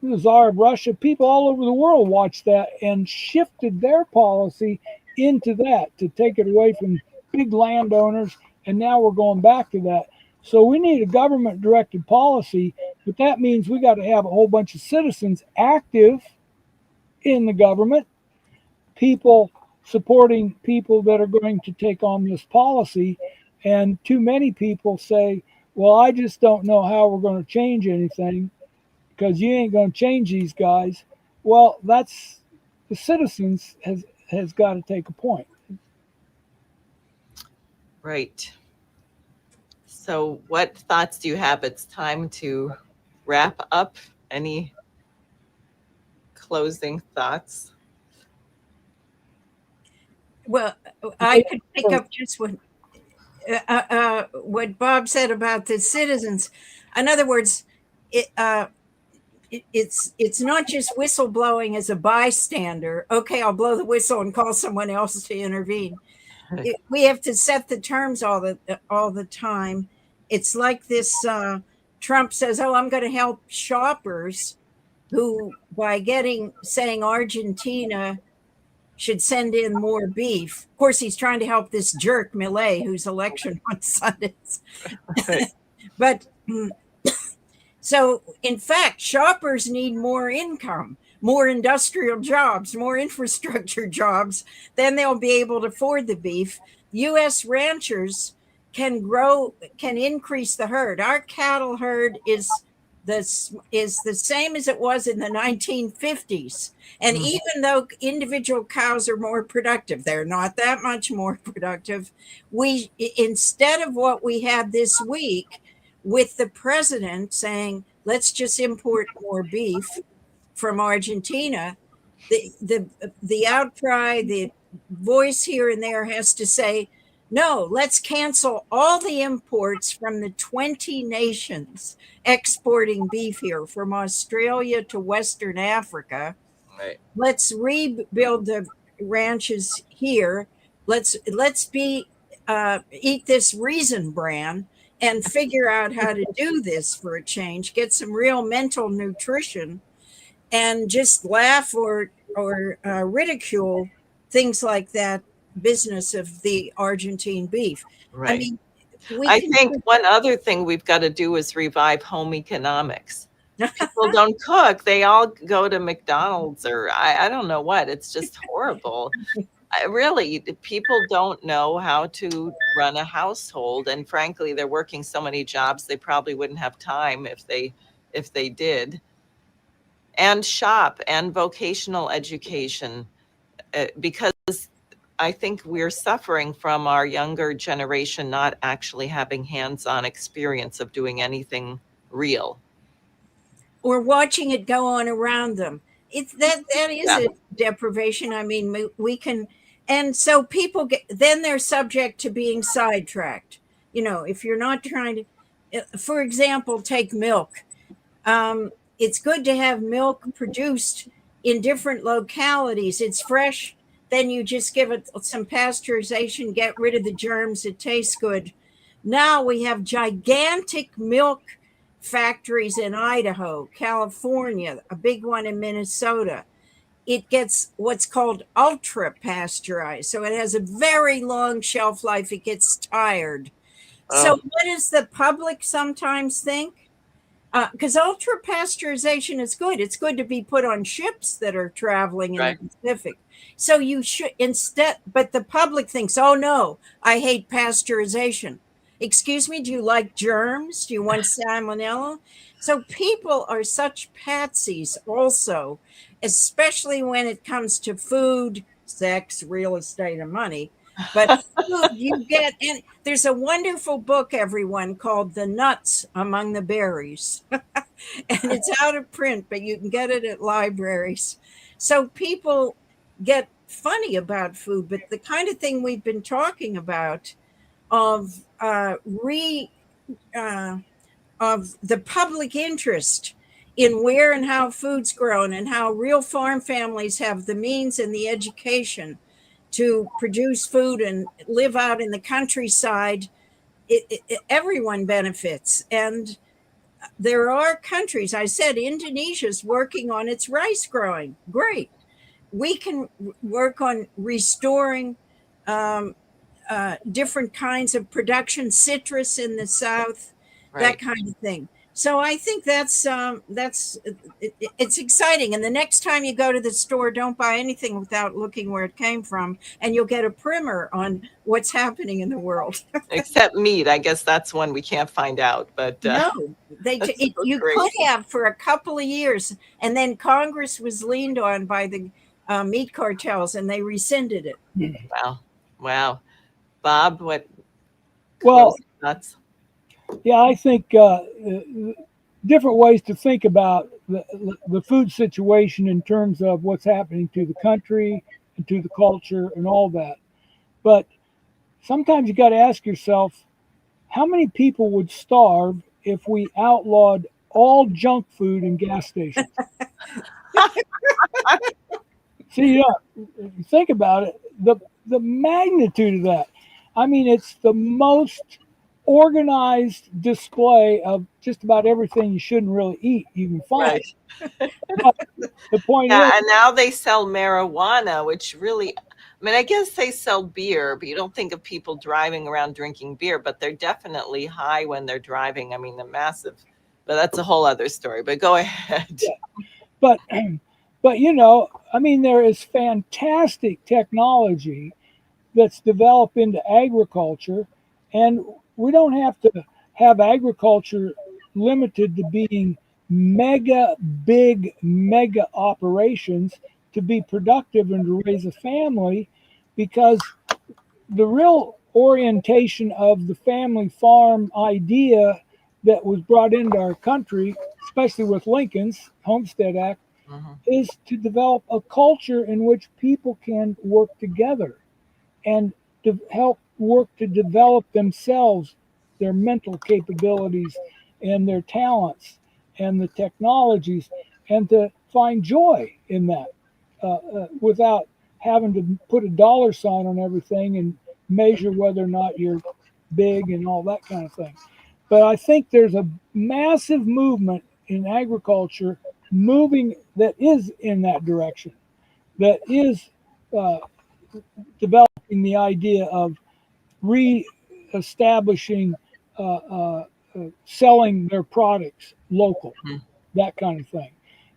[SPEAKER 4] the Tsar of Russia, people all over the world watched that and shifted their policy into that to take it away from big landowners, and now we're going back to that. So we need a government directed policy, but that means we got to have a whole bunch of citizens active in the government, people supporting people that are going to take on this policy. And too many people say, well, I just don't know how we're going to change anything, because you ain't going to change these guys. Well, that's the citizens has got to take a point.
[SPEAKER 1] Right. So what thoughts do you have? It's time to wrap up. Any closing thoughts?
[SPEAKER 2] Well, I could pick up just what Bob said about the citizens. In other words, it, it's not just whistleblowing as a bystander. Okay, I'll blow the whistle and call someone else to intervene. We have to set the terms all the time. It's like this. Trump says, "Oh, I'm going to help shoppers," who by saying Argentina should send in more beef. Of course, he's trying to help this jerk Millet, whose election on Sundays. But so, in fact, shoppers need more income, more industrial jobs, more infrastructure jobs. Then they'll be able to afford the beef. U.S. ranchers can increase the herd. Our cattle herd is the same as it was in the 1950s. And even though individual cows are more productive, they're not that much more productive. Instead of what we had this week with the president saying, let's just import more beef from Argentina, the outcry, the voice here and there has to say, no, let's cancel all the imports from the 20 nations exporting beef here, from Australia to Western Africa.
[SPEAKER 1] Right.
[SPEAKER 2] Let's rebuild the ranches here. Let's eat this Reason bran and figure out how to do this for a change. Get some real mental nutrition, and just laugh or ridicule things like that business of the Argentine beef.
[SPEAKER 1] Right.
[SPEAKER 2] I mean,
[SPEAKER 1] I think one other thing we've got to do is revive home economics. People don't cook. They all go to McDonald's or I don't know what. It's just horrible. Really, people don't know how to run a household. And frankly, they're working so many jobs, they probably wouldn't have time if they did. And shop and vocational education, because I think we're suffering from our younger generation not actually having hands-on experience of doing anything real.
[SPEAKER 2] Or watching it go on around them. That is a deprivation. I mean, we can, and so people then they're subject to being sidetracked. If you're not trying to, for example, take milk. It's good to have milk produced in different localities. It's fresh. Then you just give it some pasteurization, get rid of the germs. It tastes good. Now we have gigantic milk factories in Idaho, California, a big one in Minnesota. It gets what's called ultra pasteurized. So it has a very long shelf life. It gets tired. So what does the public sometimes think? Because ultra pasteurization is good. It's good to be put on ships that are traveling in the Pacific. So you should but the public thinks, oh no, I hate pasteurization. Excuse me, do you like germs? Do you want salmonella? So people are such patsies also, especially when it comes to food, sex, real estate, and money. But food, you get, and there's a wonderful book, everyone, called The Nuts Among the Berries. And it's out of print, but you can get it at libraries. So people get funny about food, but the kind of thing we've been talking about of the public interest in where and how food's grown and how real farm families have the means and the education to produce food and live out in the countryside, everyone benefits. And there are countries, I said, Indonesia's working on its rice growing. Great. We can work on restoring different kinds of production, citrus in the South, that kind of thing. So I think it's exciting. And the next time you go to the store, don't buy anything without looking where it came from, and you'll get a primer on what's happening in the world.
[SPEAKER 1] Except meat. I guess that's one we can't find out. But
[SPEAKER 2] no, you could have for a couple of years, and then Congress was leaned on by the meat cartels, and they rescinded it.
[SPEAKER 1] Wow. Bob, what?
[SPEAKER 4] Well,
[SPEAKER 1] thoughts?
[SPEAKER 4] Yeah, I think different ways to think about the food situation in terms of what's happening to the country and to the culture and all that. But sometimes you got to ask yourself, how many people would starve if we outlawed all junk food in gas stations? See, think about it. The magnitude of that. I mean, it's the most organized display of just about everything you shouldn't really eat you can find.
[SPEAKER 1] Right.
[SPEAKER 4] But the point
[SPEAKER 1] Yeah,
[SPEAKER 4] is,
[SPEAKER 1] and now they sell marijuana, which really, I mean, I guess they sell beer, but you don't think of people driving around drinking beer, but they're definitely high when they're driving. I mean, the massive, but that's a whole other story. But go ahead.
[SPEAKER 4] yeah, but but you know, I mean, there is fantastic technology that's developed into agriculture, and we don't have to have agriculture limited to being mega operations to be productive and to raise a family, because the real orientation of the family farm idea that was brought into our country, especially with Lincoln's Homestead Act,
[SPEAKER 1] Mhm.
[SPEAKER 4] is to develop a culture in which people can work together and to help work to develop themselves, their mental capabilities and their talents and the technologies, and to find joy in that without having to put a dollar sign on everything and measure whether or not you're big and all that kind of thing. But I think there's a massive movement in agriculture moving that is in that direction, that is uh, developing the idea of re-establishing selling their products local,
[SPEAKER 1] Mhm.
[SPEAKER 4] that kind of thing.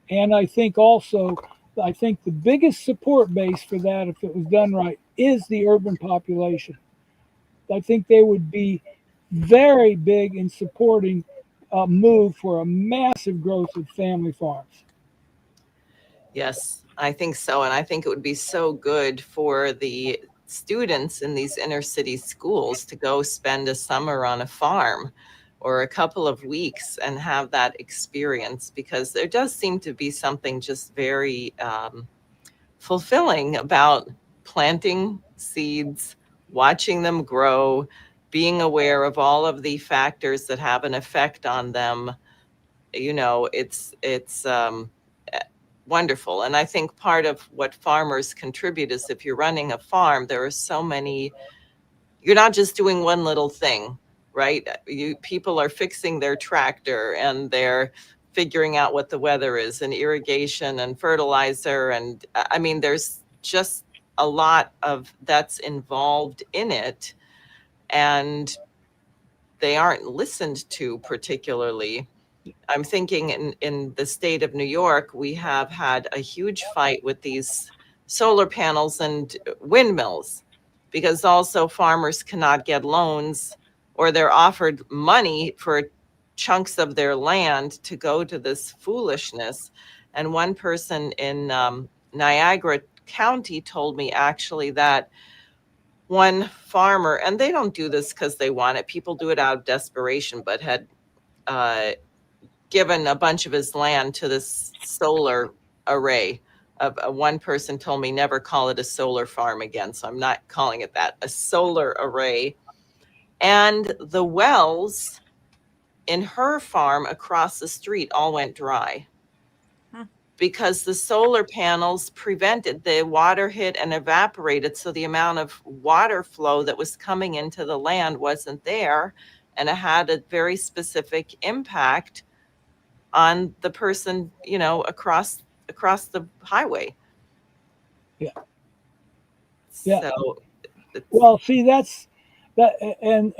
[SPEAKER 4] And I think also, I think the biggest support base for that, if it was done right, is the urban population. I think they would be very big in supporting a move for a massive growth of family farms.
[SPEAKER 1] Yes, I think so. And I think it would be so good for the students in these inner city schools to go spend a summer on a farm or a couple of weeks and have that experience, because there does seem to be something just very fulfilling about planting seeds, watching them grow, being aware of all of the factors that have an effect on them. You know, it's eh, wonderful. And I think part of what farmers contribute is, if you're running a farm, there are so many, you're not just doing one little thing, right? You people are fixing their tractor, and they're figuring out what the weather is, and irrigation and fertilizer, and I mean, there's just a lot of that's involved in it, and they aren't listened to particularly. I'm thinking in the state of New York, we have had a huge fight with these solar panels and windmills, because also farmers cannot get loans, or they're offered money for chunks of their land to go to this foolishness. And one person in Niagara County told me actually that one farmer, and they don't do this because they want it, people do it out of desperation, but had uh, given a bunch of his land to this solar array. One person told me, never call it a solar farm again. So I'm not calling it that, a solar array. And the wells in her farm across the street all went dry
[SPEAKER 2] Huh.
[SPEAKER 1] because the solar panels prevented, the water hit and evaporated. So the amount of water flow that was coming into the land wasn't there. And it had a very specific impact on the person, you know, across the highway.
[SPEAKER 4] Yeah, yeah.
[SPEAKER 1] So it's,
[SPEAKER 4] Well, see, that's that, and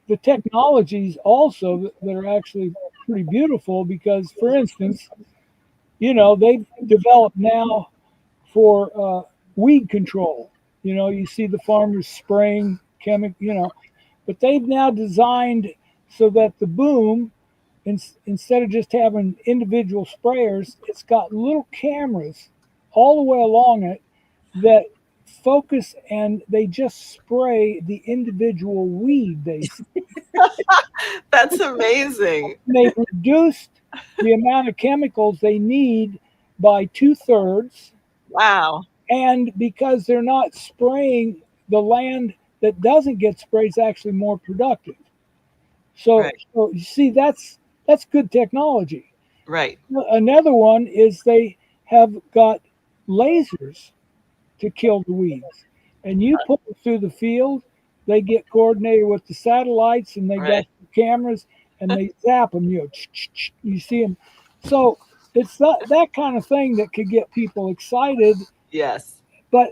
[SPEAKER 4] the technologies also that are actually pretty beautiful, because, for instance, you know, they've developed now for weed control. You know, you see the farmers spraying chemical, you know, but they've now designed so that the boom, instead of just having individual sprayers, it's got little cameras all the way along it that focus and they just spray the individual weed they see.
[SPEAKER 1] That's amazing.
[SPEAKER 4] They've reduced the amount of chemicals they need by 2/3.
[SPEAKER 1] Wow.
[SPEAKER 4] And because they're not spraying, the land that doesn't get sprayed is actually more productive. So,
[SPEAKER 1] Right.
[SPEAKER 4] so you see, that's good technology.
[SPEAKER 1] Right.
[SPEAKER 4] Another one is they have got lasers to kill the weeds, and you put them through the field. They get coordinated with the satellites, and they got
[SPEAKER 1] Right.
[SPEAKER 4] cameras, and they zap them. You see them. So it's that kind of thing that could get people excited,
[SPEAKER 1] Yes.
[SPEAKER 4] but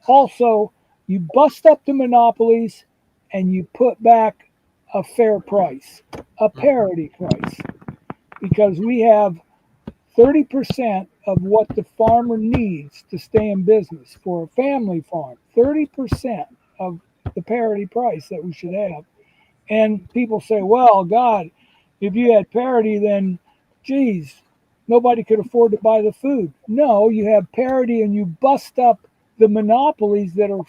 [SPEAKER 4] also you bust up the monopolies, and you put back a fair price, a parity price, because we have 30% of what the farmer needs to stay in business for a family farm. 30% of the parity price that we should have. And people say, well, God, if you had parity, then, geez, nobody could afford to buy the food. No, you have parity and you bust up the monopolies that are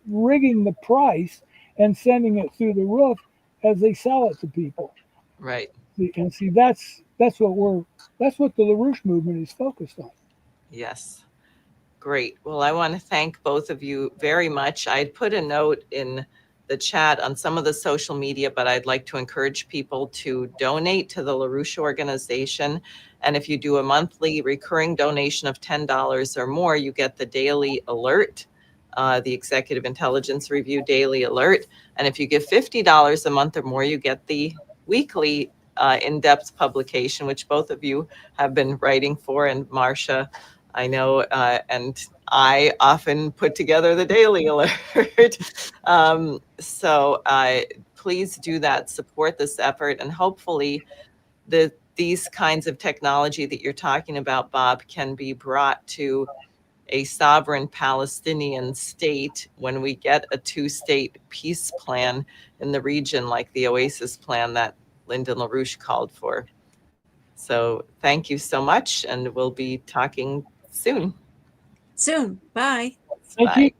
[SPEAKER 4] rigging the price and sending it through the roof as they sell it to people.
[SPEAKER 1] Right.
[SPEAKER 4] And see, that's what the LaRouche movement is focused on.
[SPEAKER 1] Yes. Great. Well, I want to thank both of you very much. I'd put a note in the chat on some of the social media, but I'd like to encourage people to donate to the LaRouche organization. And if you do a monthly recurring donation of $10 or more, you get the daily alert, the Executive Intelligence Review daily alert. And if you give $50 a month or more, you get the weekly in-depth publication, which both of you have been writing for. And Marcia, I know, and I often put together the daily alert. So please do that, support this effort, and hopefully these kinds of technology that you're talking about, Bob, can be brought to a sovereign Palestinian state when we get a two-state peace plan in the region, like the Oasis plan that Lyndon LaRouche called for. So thank you so much, and we'll be talking soon.
[SPEAKER 2] Soon. Bye.
[SPEAKER 4] Thank you.
[SPEAKER 1] Bye.